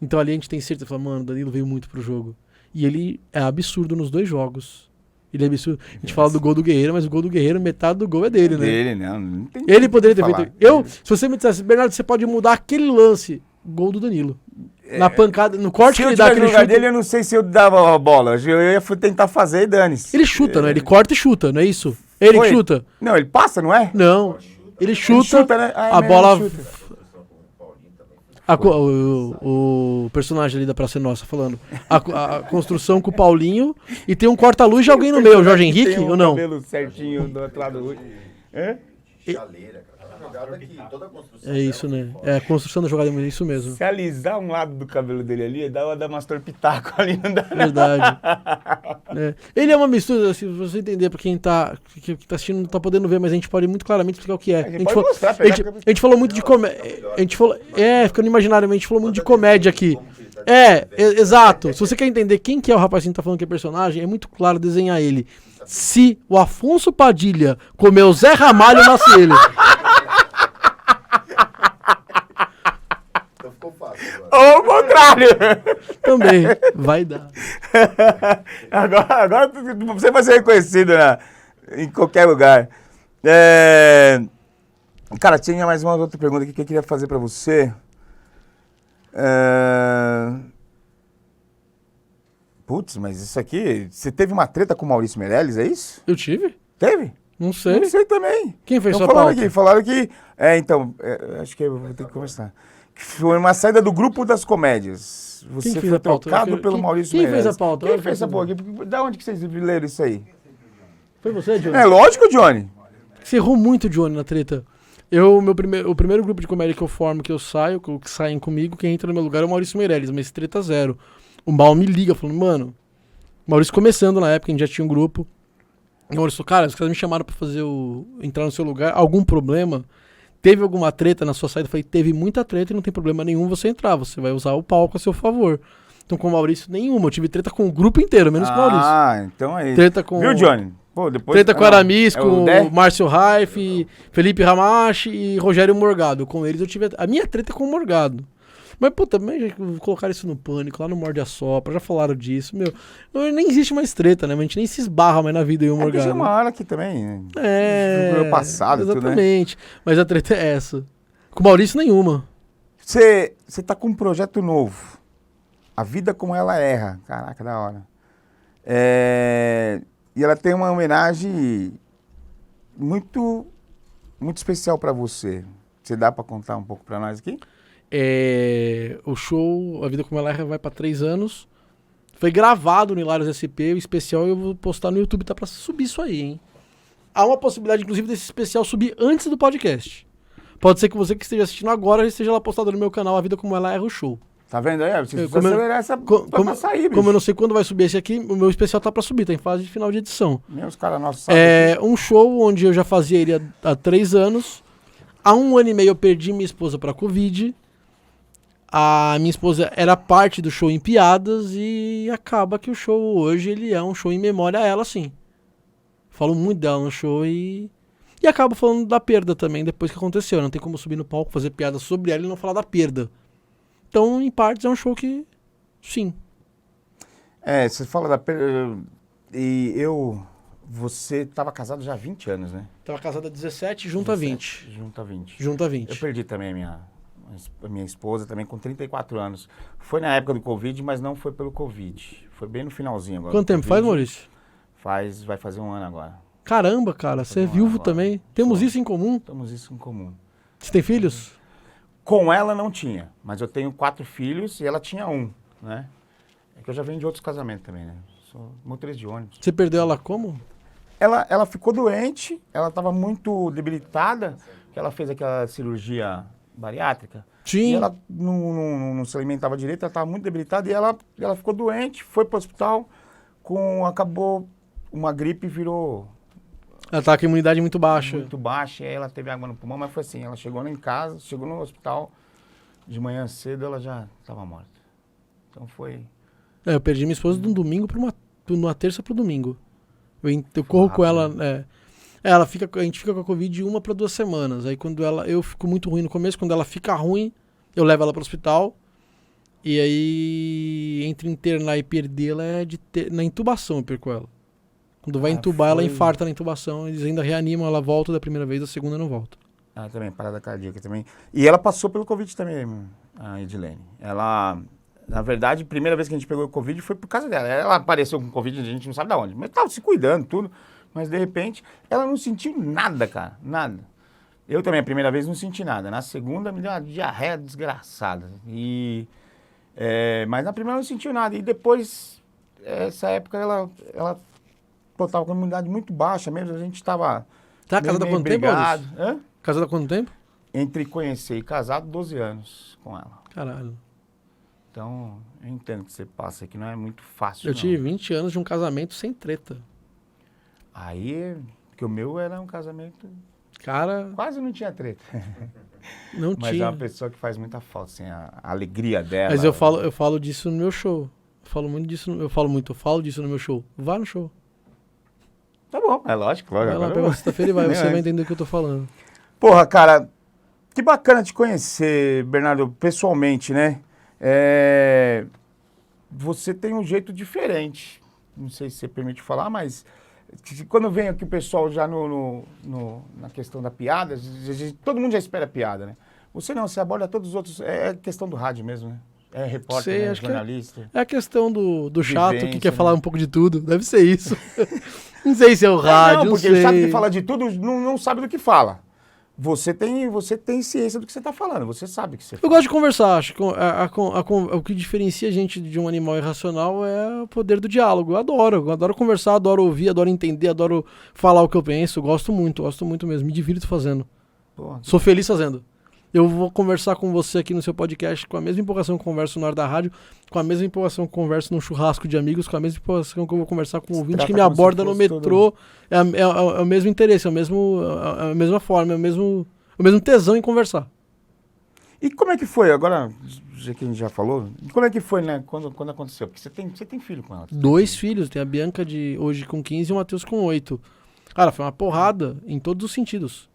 Então ali a gente tem certeza. Fala, mano, o Danilo veio muito pro jogo. E ele é absurdo nos 2 jogos. Ele é absurdo. A gente fala do gol do Guerreiro, mas o gol do Guerreiro, metade do gol é dele, né? Dele, não tem Ele poderia ter falar. feito. Se você me dissesse, Bernardo, você pode mudar aquele lance. Gol do Danilo. Na pancada, no corte Se que eu ele dá tivesse aquele no lugar chute. dele, eu não sei se eu dava a bola. Eu ia tentar fazer e dane-se. Ele chuta, né? Ele corta e chuta, não é isso? Ele Foi. que chuta. Não, ele passa, não é? Não. Ele chuta, né? a bola. O personagem ali da Praça é Nossa falando. A construção com o Paulinho e tem um corta-luz de alguém no meio, o Jorge Henrique Tem um ou não? cabelo certinho do outro lado. Hã? Chaleira, cara. Jogada aqui, toda a construção. É isso, né? É a construção da jogada, é isso mesmo. Se alisar um lado do cabelo dele ali, dá uma Damastor Pitaco ali, não dá. Verdade. É. Ele é uma mistura, se você entender, pra quem tá assistindo não tá podendo ver, mas a gente pode muito claramente explicar o que é. A gente pode mostrar, pegar a gente falou muito de comédia. A gente falou. Ficando imaginário, a gente falou muito de comédia aqui. Exato. Se você quer entender quem que é o rapazinho que tá falando que é personagem, é muito claro desenhar ele. Se o Afonso Padilha comer o Zé Ramalho, nasce ele. Então ficou fácil agora. Ou o contrário. Também. Vai dar. Agora você vai ser reconhecido em qualquer lugar. Cara, tinha mais uma outra pergunta aqui que eu queria fazer pra você. Putz, mas isso aqui... Você teve uma treta com o Maurício Meirelles, é isso? Eu tive? Teve? Não sei. Não sei também. Quem fez sua Falaram pauta? aqui, falaram que... acho que eu vou ter que conversar. Que foi uma saída do grupo das comédias. Você Quem fez foi a pauta? trocado pelo Maurício Quem Meirelles. fez a pauta? Quem fez essa porra aqui? Da onde que vocês leram isso aí? Foi você, Johnny? É lógico, Johnny. Você errou muito, Johnny, na treta. O primeiro grupo de comédia que eu formo, que eu saio, que saem comigo, quem entra no meu lugar é o Maurício Meirelles, mas treta zero. O Mal me liga, falando, mano... Maurício começando na época, a gente já tinha um grupo. E o Maurício falou, cara, os caras me chamaram pra fazer entrar no seu lugar. Algum problema? Teve alguma treta na sua saída? Eu falei, teve muita treta e não tem problema nenhum você entrar. Você vai usar o palco a seu favor. Então com o Maurício, nenhuma. Eu tive treta com o grupo inteiro, menos com o Maurício. Ah, então é isso. Treta com... Viu, Johnny? Pô, depois... Treta com o Aramis, é com o Dé? o Márcio Raif, Felipe Ramache e Rogério Morgado. Com eles eu tive... A minha treta é com o Morgado. Mas, pô, também já colocaram isso no Pânico, lá no Morde a Sopra, já falaram disso, meu. Nem existe mais treta, né? Mas a gente nem se esbarra mais na vida e o Morgado. Tinha uma hora aqui também, né? É. No passado, exatamente. Tudo, né? Mas a treta é essa. Com o Maurício, nenhuma. Você tá com um projeto novo. A Vida Como Ela Erra. Caraca, da hora. E ela tem uma homenagem muito, muito especial pra você. Você dá pra contar um pouco pra nós aqui? O show A Vida Como Ela Erra vai pra 3 anos. Foi gravado no Hilários SP, o especial eu vou postar no YouTube, tá pra subir isso aí, hein? Há uma possibilidade, inclusive, desse especial subir antes do podcast. Pode ser que você que esteja assistindo agora já esteja lá postado no meu canal A Vida Como Ela Erra, o show. Tá vendo aí? Você precisa acelerar essa pra sair, bicho. Como eu não sei quando vai subir esse aqui, o meu especial tá pra subir, tá em fase de final de edição. Os caras nossos sabem. Um show onde eu já fazia ele há 3 anos. Há 1 ano e meio eu perdi minha esposa pra Covid. A minha esposa era parte do show em piadas e acaba que o show hoje ele é um show em memória a ela, sim. Falo muito dela no show e acabo falando da perda também depois que aconteceu. Não tem como subir no palco, fazer piada sobre ela e não falar da perda. Então, em partes, é um show que, sim. Você fala da perda... Você estava casado já há 20 anos, né? Tava casada há 17, junto a 20. Junto a 20. Junto a 20. Eu perdi também a minha esposa, também com 34 anos. Foi na época do Covid, mas não foi pelo Covid. Foi bem no finalzinho agora. Quanto tempo faz, Maurício? Vai fazer 1 ano agora. Caramba, cara, você é viúvo também. Temos isso em comum? Temos isso em comum. Você tem filhos? Com ela não tinha, mas eu tenho 4 filhos e ela tinha 1, né? É que eu já venho de outros casamentos também, né? Sou motorista de ônibus. Você perdeu ela como? Ela ficou doente, ela estava muito debilitada, que ela fez aquela cirurgia bariátrica. Sim. E ela não se alimentava direito, ela estava muito debilitada e ela ficou doente, foi para o hospital, acabou uma gripe e virou Ela tá com a imunidade muito baixa. Muito baixa, e aí ela teve água no pulmão, mas foi assim, ela chegou em casa, chegou no hospital, de manhã cedo ela já estava morta. Então foi... Eu perdi minha esposa de um domingo pra uma terça pro domingo. Eu corro com ela... a gente fica com a Covid de 1 para 2 semanas. Aí quando eu fico muito ruim no começo, quando ela fica ruim, eu levo ela pro hospital. E aí, entre internar e perdê-la, na intubação eu perco ela. Quando vai entubar, ela infarta na intubação, eles ainda reanimam, ela volta da primeira vez, da segunda não volta. Também, parada cardíaca também. E ela passou pelo Covid também, a Edilene. Ela, na verdade, a primeira vez que a gente pegou o Covid foi por causa dela. Ela apareceu com Covid, a gente não sabe de onde, mas tava se cuidando, tudo. Mas, de repente, ela não sentiu nada, cara, nada. Eu também, a primeira vez, não senti nada. Na segunda, me deu uma diarreia desgraçada. Mas na primeira não sentiu nada. E depois, essa época, ela tava com a imunidade muito baixa mesmo. A gente tava Tá casada há quanto tempo, Maurício? Hã? Casada há quanto tempo? Entre conhecer e casado, 12 anos com ela. Caralho. Então, eu entendo que você passa aqui, não é muito fácil, Eu tive 20 anos de um casamento sem treta. Aí, porque o meu era um casamento... Cara, Quase não tinha treta. não Mas tinha. é uma pessoa que faz muita falta, assim, a alegria dela. Mas eu falo disso no meu show. Eu falo disso no meu show. Vá no show. Tá bom, é lógico. Vai lá, pega sexta-feira e vai. Você vai entender o que eu tô falando. Porra, cara, que bacana te conhecer, Bernardo, pessoalmente, né? Você tem um jeito diferente. Não sei se você permite falar, mas quando vem aqui o pessoal já na questão da piada, todo mundo já espera piada, né? Você não, você aborda todos os outros. É questão do rádio mesmo, né? É repórter, Sei, né? acho que jornalista. É a questão do chato que Vivência, quer falar né? um pouco de tudo. Deve ser isso. Não sei se é o rádio, não, porque sei. o chato que fala de tudo não sabe do que fala. Você tem ciência do que você está falando, você sabe o que você Eu fala. gosto de conversar. Acho que o que diferencia a gente de um animal irracional é o poder do diálogo. Eu adoro conversar, adoro ouvir, adoro entender, adoro falar o que eu penso. Gosto muito mesmo. Me divirto fazendo. Porra, Sou feliz fazendo. Eu vou conversar com você aqui no seu podcast com a mesma empolgação que eu converso na hora da rádio, com a mesma empolgação que eu converso num churrasco de amigos, com a mesma empolgação que eu vou conversar com um ouvinte que me aborda no metrô. É o mesmo interesse, é a mesma forma, é o mesmo tesão em conversar. E como é que foi, agora, já que a gente já falou, como é que foi, né, quando aconteceu? Porque você tem filho com ela. 2 filhos, tem a Bianca hoje com 15 e o Matheus com 8. Cara, foi uma porrada em todos os sentidos.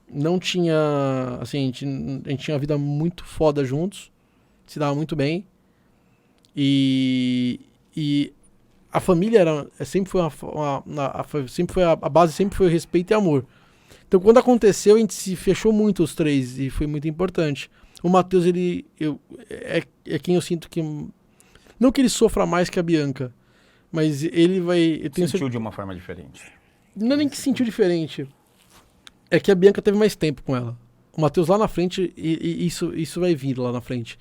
Não tinha, assim, a gente tinha uma vida muito foda juntos, se dava muito bem. E a família sempre foi a base, sempre foi o respeito e amor. Então, quando aconteceu, a gente se fechou muito os 3 e foi muito importante. O Matheus, é quem eu sinto que... Não que ele sofra mais que a Bianca, mas ele vai... Sentiu de uma forma diferente. Não é nem que sentiu diferente. É que a Bianca teve mais tempo com ela. O Matheus lá na frente, e isso vai vir lá na frente.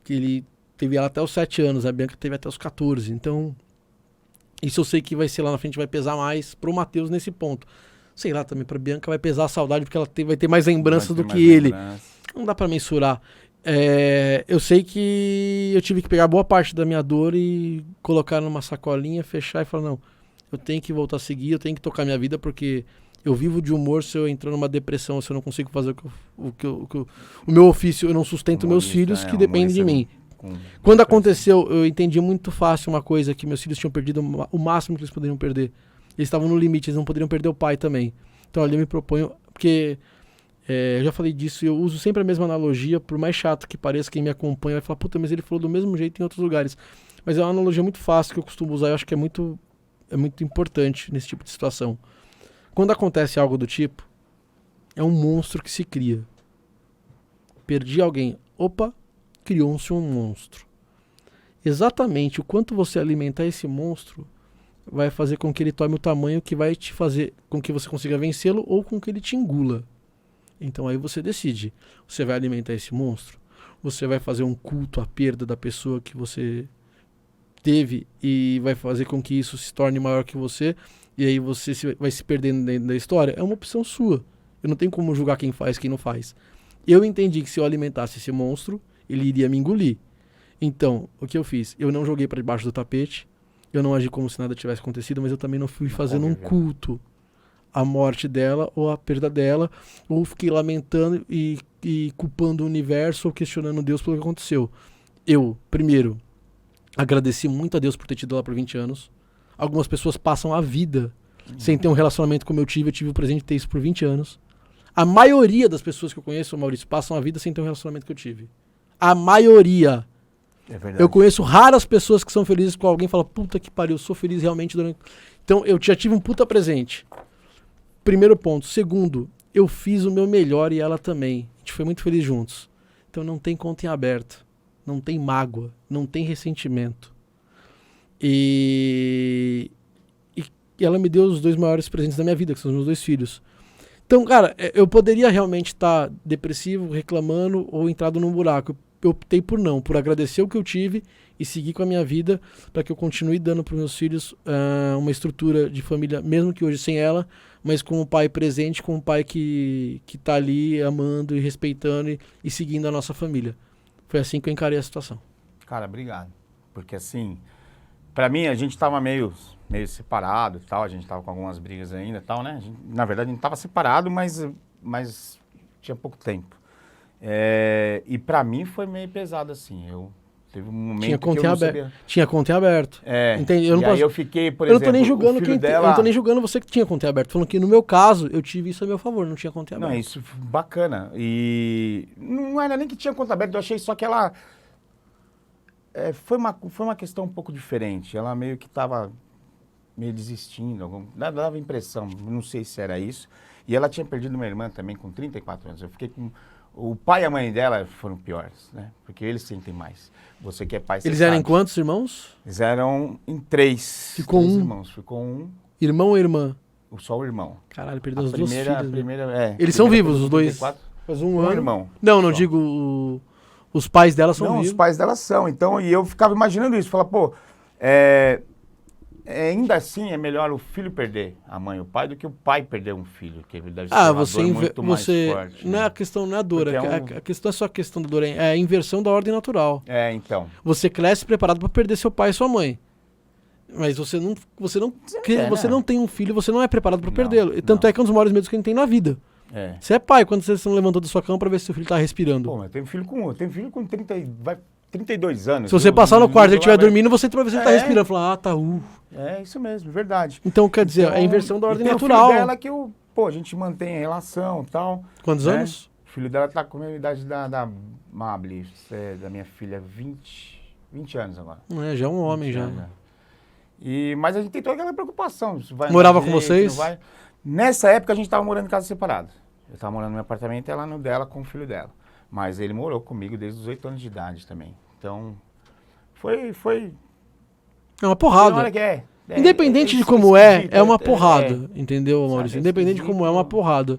Que ele teve ela até os 7 anos, a Bianca teve até os 14. Então, isso eu sei que vai ser lá na frente, vai pesar mais pro Matheus nesse ponto. Sei lá, também pra Bianca vai pesar a saudade, porque ela vai ter mais lembrança do que ele. Não dá pra mensurar. Eu sei que eu tive que pegar boa parte da minha dor e colocar numa sacolinha, fechar e falar, não, eu tenho que voltar a seguir, eu tenho que tocar minha vida, porque eu vivo de humor. Se eu entrar numa depressão, se eu não consigo fazer o meu ofício, eu não sustento meus filhos, que dependem de mim. Quando aconteceu, eu entendi muito fácil uma coisa, que meus filhos tinham perdido o máximo que eles poderiam perder. Eles estavam no limite, eles não poderiam perder o pai também. Então ali eu me proponho, porque eu já falei disso, eu uso sempre a mesma analogia, por mais chato que pareça, quem me acompanha vai falar, puta, mas ele falou do mesmo jeito em outros lugares. Mas é uma analogia muito fácil que eu costumo usar, eu acho que é muito importante nesse tipo de situação. Quando acontece algo do tipo, é um monstro que se cria. Perdi alguém. Opa, criou-se um monstro. Exatamente o quanto você alimentar esse monstro vai fazer com que ele tome o tamanho que vai te fazer com que você consiga vencê-lo ou com que ele te engula. Então aí você decide. Você vai alimentar esse monstro? Você vai fazer um culto à perda da pessoa que você teve e vai fazer com que isso se torne maior que você, e aí você vai se perdendo dentro da história? É uma opção sua. Eu não tenho como julgar quem faz, quem não faz. Eu entendi que se eu alimentasse esse monstro, ele iria me engolir. Então, o que eu fiz? Eu não joguei para debaixo do tapete, eu não agi como se nada tivesse acontecido, mas eu também não fui fazendo um culto a morte dela ou a perda dela, ou fiquei lamentando e culpando o universo ou questionando Deus pelo que aconteceu. Eu, primeiro, agradeci muito a Deus por ter tido ela por 20 anos. Algumas pessoas passam a vida sem ter um relacionamento como eu tive o presente de ter isso por 20 anos. A maioria das pessoas que eu conheço, Maurício, passam a vida sem ter um relacionamento que eu tive. A maioria. É verdade. Eu conheço raras pessoas que são felizes com alguém e falam, puta que pariu, eu sou feliz realmente durante... Então, eu já tive um puta presente. Primeiro ponto. Segundo, eu fiz o meu melhor e ela também. A gente foi muito feliz juntos. Então, não tem conta em aberto. Não tem mágoa. Não tem ressentimento. E ela me deu os 2 maiores presentes da minha vida, que são os meus 2 filhos. Então, cara, eu poderia realmente estar depressivo, reclamando ou entrado num buraco. Eu optei por não, por agradecer o que eu tive e seguir com a minha vida para que eu continue dando para os meus filhos uma estrutura de família, mesmo que hoje sem ela, mas com um pai presente, com um pai que tá ali amando e respeitando e seguindo a nossa família. Foi assim que eu encarei a situação. Cara, obrigado. Porque assim, pra mim a gente tava meio separado e tal, a gente tava com algumas brigas ainda e tal, né? Na verdade a gente tava separado, mas tinha pouco tempo. E pra mim foi meio pesado assim, teve um momento Tinha conta que eu não aberto. sabia... Tinha conta aberto. Entendi. Eu não posso... aí eu fiquei, por eu exemplo, não tô nem julgando o filho eu dela... não tô nem julgando você que tinha conta aberto. Falando que no meu caso, eu tive isso a meu favor, não tinha conta aberto. Não, isso foi bacana. E não era nem que tinha conta aberta, eu achei só que ela... foi uma questão um pouco diferente. Ela meio que estava meio desistindo, dava impressão, não sei se era isso. E ela tinha perdido uma irmã também com 34 anos. Eu fiquei com... O pai e a mãe dela foram piores, né? Porque eles sentem mais. Você que é pai, você Eles eram em sabe. quantos irmãos? Eles eram em 3. Ficou 3 um? irmãos. Ficou um, Irmão ou irmã? só o irmão. Caralho, perdeu A as duas primeira, filhas. Né? Eles são vivos, os dois? Faz um ano. irmão. Não só. digo... Os pais dela são Não, vivos. os pais dela são. Então, e eu ficava imaginando isso. Falar, pô, ainda assim é melhor o filho perder a mãe e o pai do que o pai perder um filho, que ele deve ser uma dor muito mais forte. Não é né? a questão, não é a dor. Porque A questão é só a questão da dor, é a inversão da ordem natural. Então. Você cresce preparado para perder seu pai e sua mãe. Mas você não tem um filho, você não é preparado para perdê-lo. E tanto é que é um dos maiores medos que a gente tem na vida. Você é pai quando você não levantou da sua cama para ver se seu filho tá respirando. Pô, mas eu tenho filho com 32 anos. Se você passar no quarto e ele estiver dormindo, você vai ver se ele tá respirando. Falar, tá, É isso mesmo, verdade. Então, quer dizer, é a inversão da ordem tem natural. O filho dela que a gente mantém a relação e tal. Quantos anos? O filho dela tá com a mesma idade da Mabli, da minha filha, 20 anos agora. Já é um homem, já. Anos, né? Mas a gente tem toda aquela preocupação. Morava com vocês? Nessa época a gente tava morando em casa separada. Eu tava morando no meu apartamento e ela no dela com o filho dela. Mas ele morou comigo desde os 8 anos de idade também. Então, foi... É uma porrada. Hora que Independente de como é uma porrada. Entendeu, Maurício? Independente de como é uma porrada.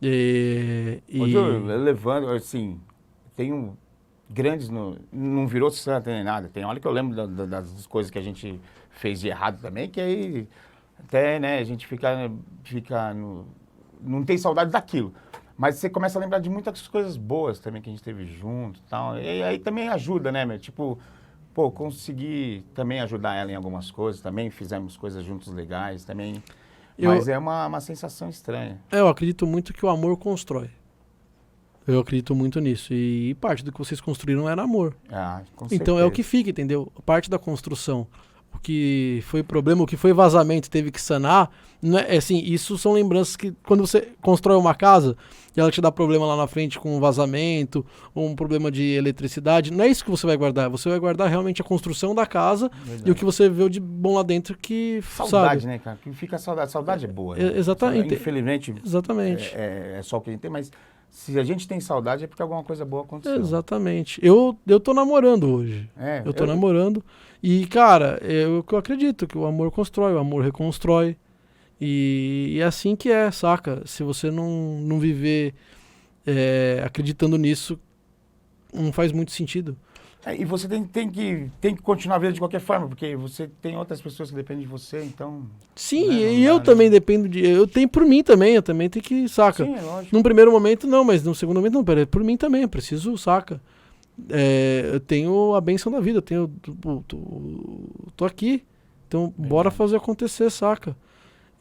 Hoje eu levando, assim, tenho grandes... Não virou santo nem nada. Tem hora que eu lembro das coisas que a gente fez de errado também, que aí até, né, a gente fica não tem saudade daquilo. Mas você começa a lembrar de muitas coisas boas também que a gente teve junto e tal. E aí também ajuda, né, meu? Tipo, pô, consegui também ajudar ela em algumas coisas, também fizemos coisas juntos legais também. Mas é uma sensação estranha. Eu acredito muito que o amor constrói. Eu acredito muito nisso. E parte do que vocês construíram era amor. Com então é o que fica, entendeu? Parte da construção. O que foi problema, o que foi vazamento, teve que sanar, não é assim, isso são lembranças que quando você constrói uma casa e ela te dá problema lá na frente com um vazamento ou um problema de eletricidade, não é isso que você vai guardar realmente a construção da casa. Verdade. E o que você vê de bom lá dentro que saudade, sabe? né, cara? Que fica saudade é boa. Né? Exatamente. Infelizmente, exatamente. É só o que a gente tem, mas se a gente tem saudade é porque alguma coisa boa aconteceu. Exatamente. Eu tô namorando hoje. Eu tô namorando. E, cara, eu acredito que o amor constrói, o amor reconstrói. E é assim que é, saca? Se você não viver acreditando nisso, não faz muito sentido. E você tem que continuar a vida de qualquer forma, porque você tem outras pessoas que dependem de você, então... Sim, e eu também dependo de... Eu tenho por mim também, eu também tenho que, saca? Sim, é lógico. Num primeiro momento não, mas num segundo momento não, peraí, por mim também, eu preciso, saca? Eu tenho a bênção da vida, tô aqui, então bora fazer acontecer, saca?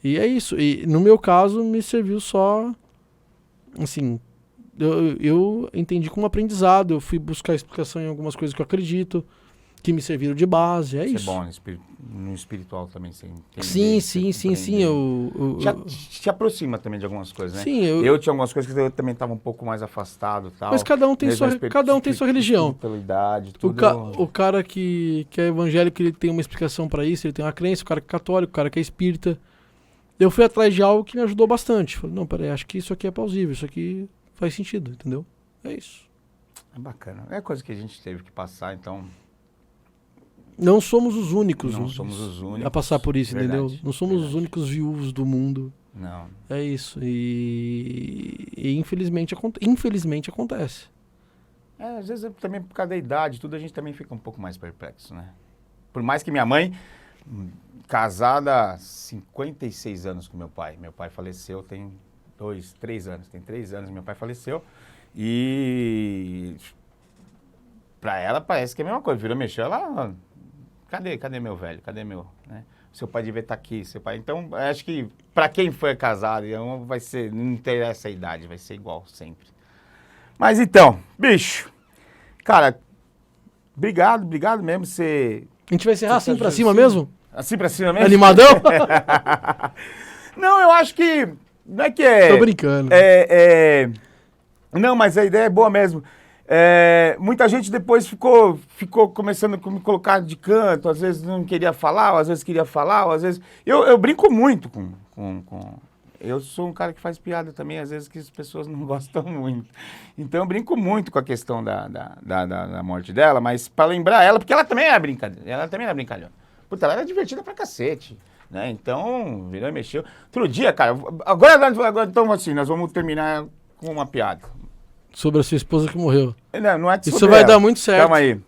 E é isso. E no meu caso, me serviu só, assim, eu entendi como aprendizado, eu fui buscar explicação em algumas coisas que eu acredito, que me serviram de base, é Isso isso. é bom no espiritual também, você entender, Sim, você sim, sim, compreender. Já te aproxima também de algumas coisas, né? Sim, Eu tinha algumas coisas que eu também estava um pouco mais afastado e tal. mas cada um tem Mesmo sua religião. Pela idade, O, tudo. o cara que é evangélico, ele tem uma explicação pra isso, ele tem uma crença, o cara que é católico, o cara que é espírita. Eu fui atrás de algo que me ajudou bastante. Falei, não, peraí, acho que isso aqui é plausível, isso aqui faz sentido, entendeu? É isso. É bacana. É coisa que a gente teve que passar, então... Não somos os únicos, Não somos os únicos. a passar por isso, Verdade, entendeu? Não somos os únicos viúvos do mundo. Não. É isso. E infelizmente acontece. É, às vezes também por causa da idade, tudo a gente também fica um pouco mais perplexo, né? Por mais que minha mãe, casada há 56 anos com meu pai. Meu pai faleceu tem 3 anos. Tem 3 anos meu pai faleceu. E pra ela parece que é a mesma coisa. Virou, mexeu, ela... Cadê meu velho? Cadê meu... Né? Seu pai devia estar aqui, seu pai... Então, acho que pra quem foi casado, vai ser... Não interessa a idade, vai ser igual sempre. Mas então, bicho, cara, obrigado mesmo você... A gente vai encerrar assim pra cima assim, mesmo? Assim pra cima mesmo? Animadão? Não, eu acho que... Não é que é... Tô brincando. Não, mas a ideia é boa mesmo. Muita gente depois ficou começando a me colocar de canto, às vezes não queria falar, ou às vezes queria falar, ou às vezes... Eu brinco muito com... Eu sou um cara que faz piada também, às vezes que as pessoas não gostam muito. Então eu brinco muito com a questão da morte dela, mas pra lembrar ela, porque ela também era brincadeira, ela também era brincalhona. Puta, ela era divertida pra cacete, né? Então, virou e mexeu. Outro dia, cara, agora então assim, nós vamos terminar com uma piada. Sobre a sua esposa que morreu. Não é Isso vai dar muito certo. Calma aí.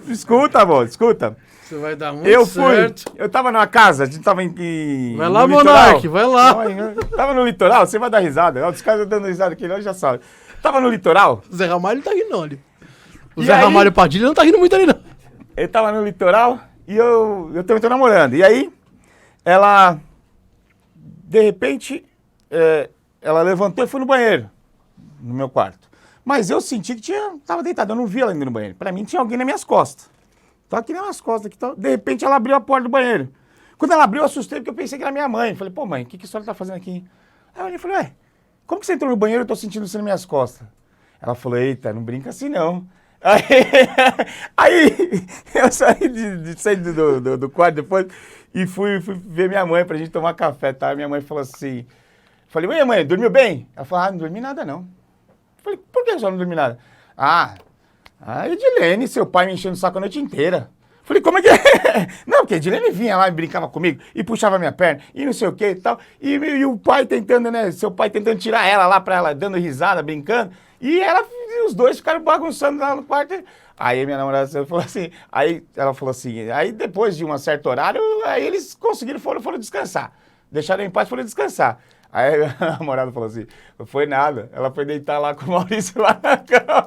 Escuta, amor, escuta. Isso vai dar muito certo. Eu tava numa casa, a gente tava Vai lá, Monark, vai lá. Tava no litoral, você vai dar risada. Os caras dando risada aqui, nós já sabem. Tava no litoral. O Zé Ramalho tá rindo, não, ali. O E Zé aí? Ramalho Padilha não tá rindo muito ali, não. Ele tava no litoral e eu também tô namorando. E aí, ela, de repente, ela levantou e foi no banheiro, no meu quarto. Mas eu senti que tava deitado, eu não vi ela indo no banheiro. Pra mim tinha alguém nas minhas costas. Tava aqui nas minhas costas. Aqui, de repente ela abriu a porta do banheiro. Quando ela abriu, eu assustei porque eu pensei que era minha mãe. Falei, pô mãe, o que a senhora tá fazendo aqui? Aí eu olhei e falei, ué, como que você entrou no banheiro e eu tô sentindo você nas minhas costas? Ela falou, eita, não brinca assim não. Aí eu saí do quarto depois e fui ver minha mãe pra gente tomar café, tá? Minha mãe falou assim, falei, ué mãe, dormiu bem? Ela falou, não dormi nada não. Falei, por que a senhora não dormiu nada? A Edilene, seu pai me enchendo o saco a noite inteira. Falei, como é que é? Não, porque a Edilene vinha lá e brincava comigo e puxava minha perna e não sei o que e tal. E o pai tentando, né? Seu pai tentando tirar ela lá pra ela, dando risada, brincando. E os dois ficaram bagunçando lá no quarto. Aí minha namorada falou assim, aí ela falou assim, aí depois de um certo horário, aí eles conseguiram, foram descansar. Deixaram em paz, foram descansar. Aí a namorada falou assim, não foi nada. Ela foi deitar lá com o Maurício lá na cama.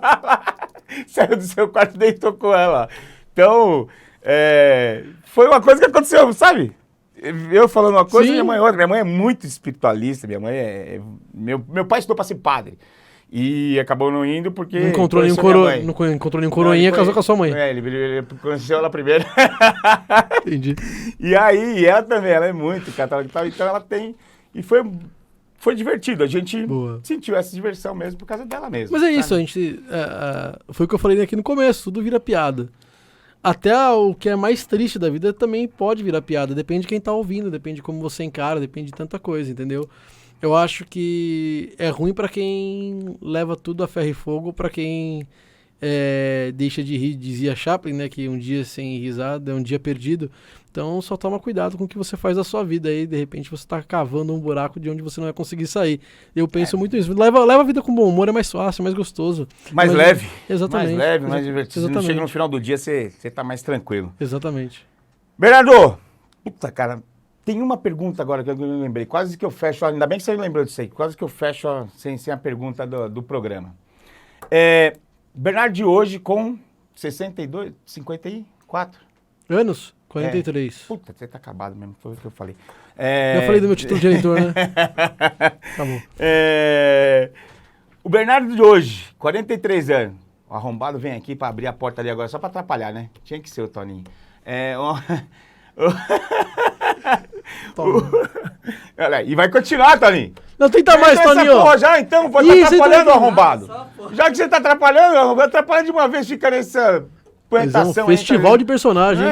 Saiu do seu quarto e deitou com ela. Então, foi uma coisa que aconteceu, sabe? Eu falando uma coisa, minha mãe outra. Minha mãe é muito espiritualista, minha mãe meu pai estudou para ser padre. E acabou não indo porque... Não encontrou nenhum coroinha, casou com a sua mãe. Ele conheceu ela primeiro. Entendi. E aí, ela também, ela é muito católica e tal, então ela tem... E foi divertido, a gente sentiu essa diversão mesmo por causa dela mesmo. Mas é isso, a gente... foi o que eu falei aqui no começo, tudo vira piada. Até o que é mais triste da vida também pode virar piada, depende de quem tá ouvindo, depende de como você encara, depende de tanta coisa, entendeu? Eu acho que é ruim pra quem leva tudo a ferro e fogo, pra quem deixa de rir, dizia Chaplin, né, que um dia sem risada é um dia perdido. Então só toma cuidado com o que você faz da sua vida aí, de repente você tá cavando um buraco de onde você não vai conseguir sair. Eu penso muito nisso. Leva a vida com bom humor, é mais fácil, mais gostoso. Mais leve. Exatamente. Mais leve, mais divertido. Exatamente. Chega no final do dia, você tá mais tranquilo. Exatamente. Bernardo! Puta, cara, tem uma pergunta agora que eu não lembrei. Quase que eu fecho, ainda bem que você lembrou disso aí. Quase que eu fecho sem a pergunta do programa. Bernardo de hoje com 54 anos? 43. Puta, você tá acabado mesmo, foi o que eu falei. Já falei do meu título de eleitor, né? Tá bom. O Bernardo de hoje, 43 anos. O arrombado vem aqui pra abrir a porta ali agora, só pra atrapalhar, né? Tinha que ser o Toninho. Olha, e vai continuar, Toninho. Não, tenta mais, Toninho. Porra já, então, pode estar atrapalhando o arrombado. Já que você tá atrapalhando, o arrombado atrapalha de uma vez, fica nessa plantação. Festival de personagem.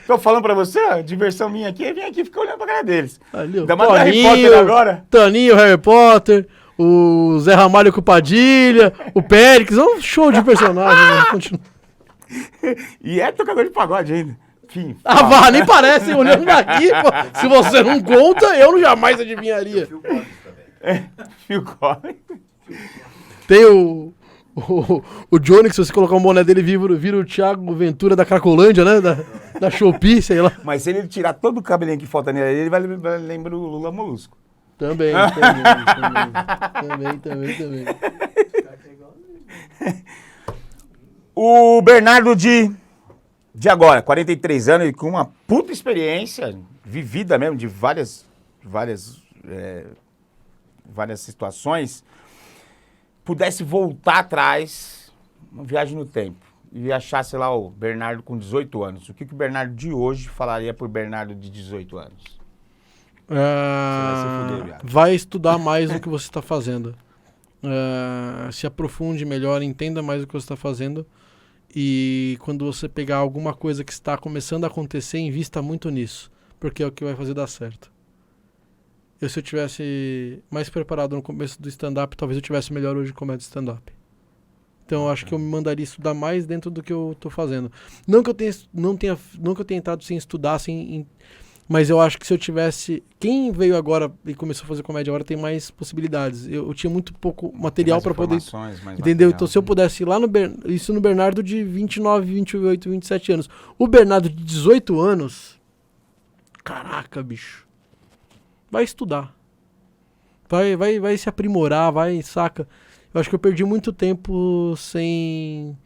Tô falando pra você, a diversão minha aqui é vir aqui e ficar olhando pra cara deles. Ali, Ainda mais Harry Potter agora. Toninho, Harry Potter, o Zé Ramalho com o Padilha, o Périx, é um show de personagem. Né? Continua. E é tocador de pagode ainda. Enfim, vá, nem parece, olhando daqui, pô. Se você não conta, eu jamais adivinharia. Phil Collins. Tem o Johnny, que se você colocar o boné dele, vira o Thiago Ventura da Cracolândia, né? Da Shopee, sei lá. Mas se ele tirar todo o cabelinho que falta nele, ele vai lembrar o Lula Molusco. Também. Também. O Bernardo de agora, 43 anos e com uma puta experiência vivida mesmo, de várias situações, pudesse voltar atrás, uma viagem no tempo, e achasse lá o Bernardo com 18 anos. O que o Bernardo de hoje falaria pro Bernardo de 18 anos? Vai estudar mais do que você está fazendo. Se aprofunde melhor, entenda mais o que você está fazendo. E quando você pegar alguma coisa que está começando a acontecer, invista muito nisso, porque é o que vai fazer dar certo. Se eu tivesse mais preparado no começo do stand-up, talvez eu tivesse melhor hoje como é de stand-up. Então eu acho que eu me mandaria estudar mais dentro do que eu estou fazendo. Não que eu tenha entrado sem estudar, mas eu acho que se eu tivesse... Quem veio agora e começou a fazer comédia agora tem mais possibilidades. Eu tinha muito pouco material para poder... Entendeu? Material, então se eu pudesse ir lá isso no Bernardo de 29, 28, 27 anos. O Bernardo de 18 anos... Caraca, bicho. Vai estudar. Vai se aprimorar, saca? Eu acho que eu perdi muito tempo sem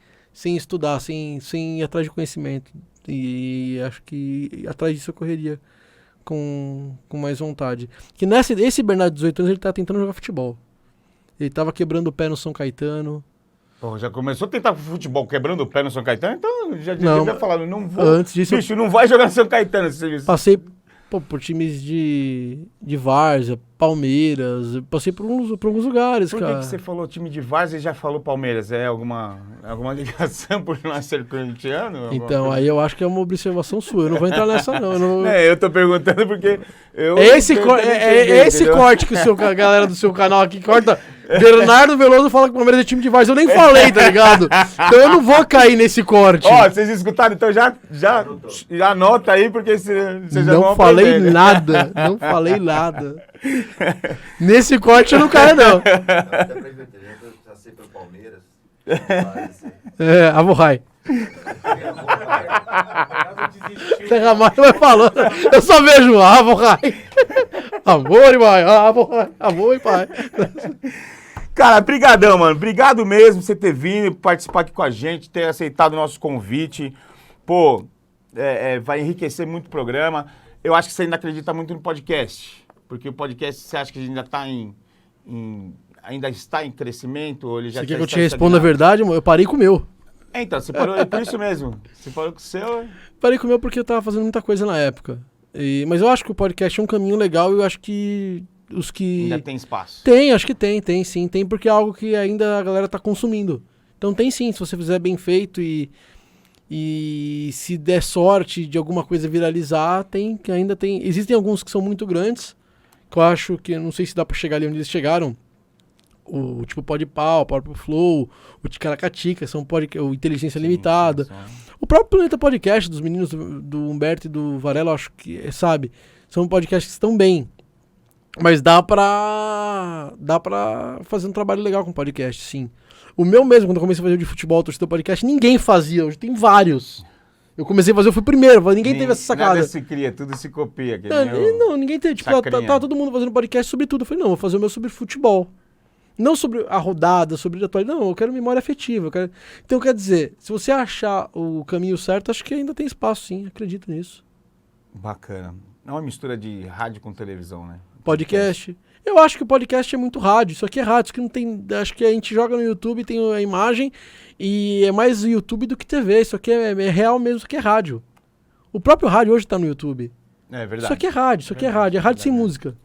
estudar, sem ir atrás de conhecimento. E acho que atrás disso eu correria com mais vontade. Que esse Bernardo de 18 anos, ele tá tentando jogar futebol. Ele tava quebrando o pé no São Caetano. Pô, já começou a tentar futebol quebrando o pé no São Caetano, então já devia falar, não vou. Antes disso, bicho, não vai jogar no São Caetano. Passei por times de Várzea, Palmeiras, passei por alguns lugares, cara. Por que você falou time de Várzea e já falou Palmeiras? É alguma ligação por não ser corintiano? Então, aí eu acho que é uma observação sua, eu não vou entrar nessa não. Eu tô perguntando porque esse corte que a galera do seu canal aqui corta... Bernardo Veloso fala que o Palmeiras é time de Várzea. Eu nem falei, tá ligado? Então eu não vou cair nesse corte. Vocês escutaram? Então já anota aí, porque vocês já vão Não falei nada. Nesse corte eu não caio, não. Até pra entender, eu passei pelo Palmeiras. Avorrai. Ramalho vai falando. Eu só vejo Avorrai. Amor e pai. Amor e pai. Cara, brigadão, mano. Obrigado mesmo por você ter vindo participar aqui com a gente, ter aceitado o nosso convite. Pô, vai enriquecer muito o programa. Eu acho que você ainda acredita muito no podcast. Porque o podcast, você acha que ainda está ainda está em crescimento? Ou ele já você quer que eu te responda a verdade? Eu parei com o meu. Então, você parou por isso mesmo. Você parou com o seu... Parei com o meu porque eu tava fazendo muita coisa na época. Mas eu acho que o podcast é um caminho legal e eu acho que os que... Ainda tem espaço. Acho que tem sim. Tem porque é algo que ainda a galera tá consumindo. Então tem sim, se você fizer bem feito e se der sorte de alguma coisa viralizar, ainda tem... Existem alguns que são muito grandes, que eu acho que, não sei se dá pra chegar ali onde eles chegaram, o tipo Podpah, o próprio Flow, o Ticaracatica, são o Inteligência Limitada. O próprio Planeta Podcast, dos meninos do Humberto e do Varela, acho que, sabe, são podcasts que estão bem. Mas dá pra fazer um trabalho legal com podcast, sim. O meu mesmo, quando eu comecei a fazer o de futebol, torcida podcast, ninguém fazia, hoje tem vários. Eu comecei a fazer, eu fui o primeiro, ninguém teve essa sacada. Nada se cria, tudo se copia. Não, ninguém teve, tipo, tava todo mundo fazendo podcast sobre tudo. Eu falei, não, vou fazer o meu sobre futebol. Não sobre a rodada, sobre a atualidade. Não, eu quero memória afetiva. Então, quer dizer, se você achar o caminho certo, acho que ainda tem espaço, sim. Acredito nisso. Bacana. É uma mistura de rádio com televisão, né? Podcast. Eu acho que o podcast é muito rádio. Isso aqui é rádio. Isso aqui não tem. Acho que a gente joga no YouTube, tem a imagem e é mais YouTube do que TV. Isso aqui é real mesmo, isso aqui é rádio. O próprio rádio hoje tá no YouTube. É verdade. Isso aqui é rádio, isso aqui é rádio. É rádio sem música.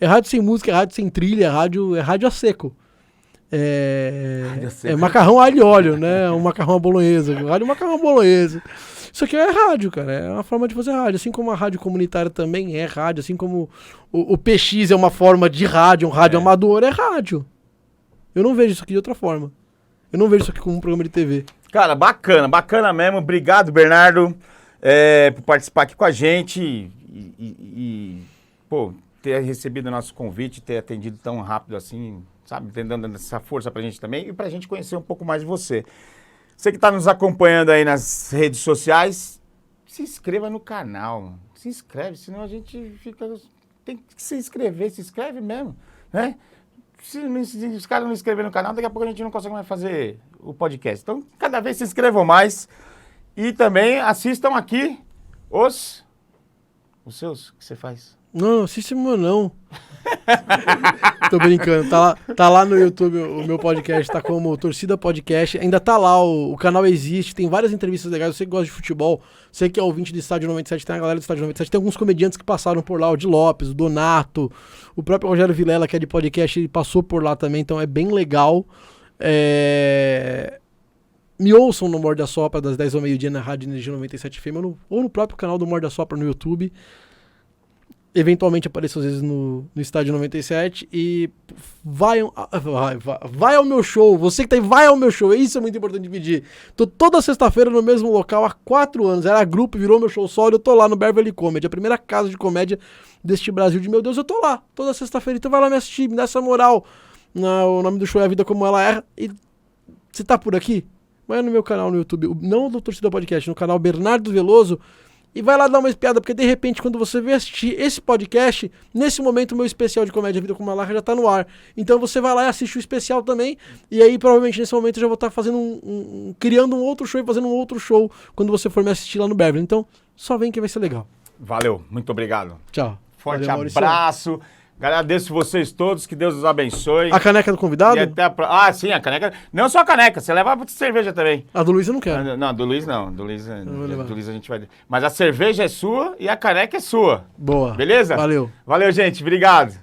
É rádio sem música, é rádio sem trilha, é rádio a seco. É macarrão alho e óleo, né? Um macarrão à bolonhesa. Rádio macarrão à bolonhesa. Isso aqui é rádio, cara. É uma forma de fazer rádio. Assim como a rádio comunitária também é rádio. Assim como o PX é uma forma de rádio, um rádio amador, é rádio. Eu não vejo isso aqui de outra forma. Eu não vejo isso aqui como um programa de TV. Cara, bacana mesmo. Obrigado, Bernardo, por participar aqui com a gente e ter recebido o nosso convite, ter atendido tão rápido assim, sabe? Dando essa força pra gente também e pra gente conhecer um pouco mais de você. Você que está nos acompanhando aí nas redes sociais, se inscreva no canal. Se inscreve, senão a gente fica... Tem que se inscrever, se inscreve mesmo, né? Se os caras não inscreverem no canal, daqui a pouco a gente não consegue mais fazer o podcast. Então, cada vez se inscrevam mais e também assistam aqui os seus que você faz. Não, assiste meu não. Tô brincando, tá lá no YouTube o meu podcast, tá como Torcida Podcast, ainda tá lá, o canal existe, tem várias entrevistas legais, você que gosta de futebol, você que é ouvinte do Estádio 97, tem a galera do Estádio 97, tem alguns comediantes que passaram por lá, o Di Lopes, o Donato, o próprio Rogério Vilela, que é de podcast, ele passou por lá também, então é bem legal. Me ouçam no Morde a Sopra das 10 ao meio-dia na Rádio Energia 97 FM ou no próprio canal do Morde a Sopra no YouTube. Eventualmente apareço às vezes no Estádio 97 e vai ao meu show. Você que tá aí, vai ao meu show. Isso é muito importante de pedir. Tô toda sexta-feira no mesmo local há 4 anos. Era grupo, virou meu show solo. Eu tô lá no Beverly Comedy, a primeira casa de comédia deste Brasil de meu Deus. Eu tô lá toda sexta-feira. Então vai lá me assistir, me dá essa moral. O nome do show é A Vida Como Ela É. E você tá por aqui? Vai no meu canal no YouTube, não do Torcida Podcast, no canal Bernardo Veloso. E vai lá dar uma espiada, porque de repente, quando você vem assistir esse podcast, nesse momento o meu especial de comédia Vida Como Ela É já tá no ar. Então você vai lá e assiste o especial também. E aí, provavelmente, nesse momento eu já vou estar fazendo criando um outro show e fazendo um outro show quando você for me assistir lá no Beverly. Então, só vem que vai ser legal. Valeu, muito obrigado. Tchau. Forte abraço. Agradeço vocês todos, que Deus os abençoe. A caneca do convidado? E até sim, a caneca. Não só a caneca, você leva a cerveja também. A do Luiz eu não quero. Não, do Luiz não. Do Luiz a gente vai... Mas a cerveja é sua e a caneca é sua. Boa. Beleza? Valeu. Valeu, gente. Obrigado.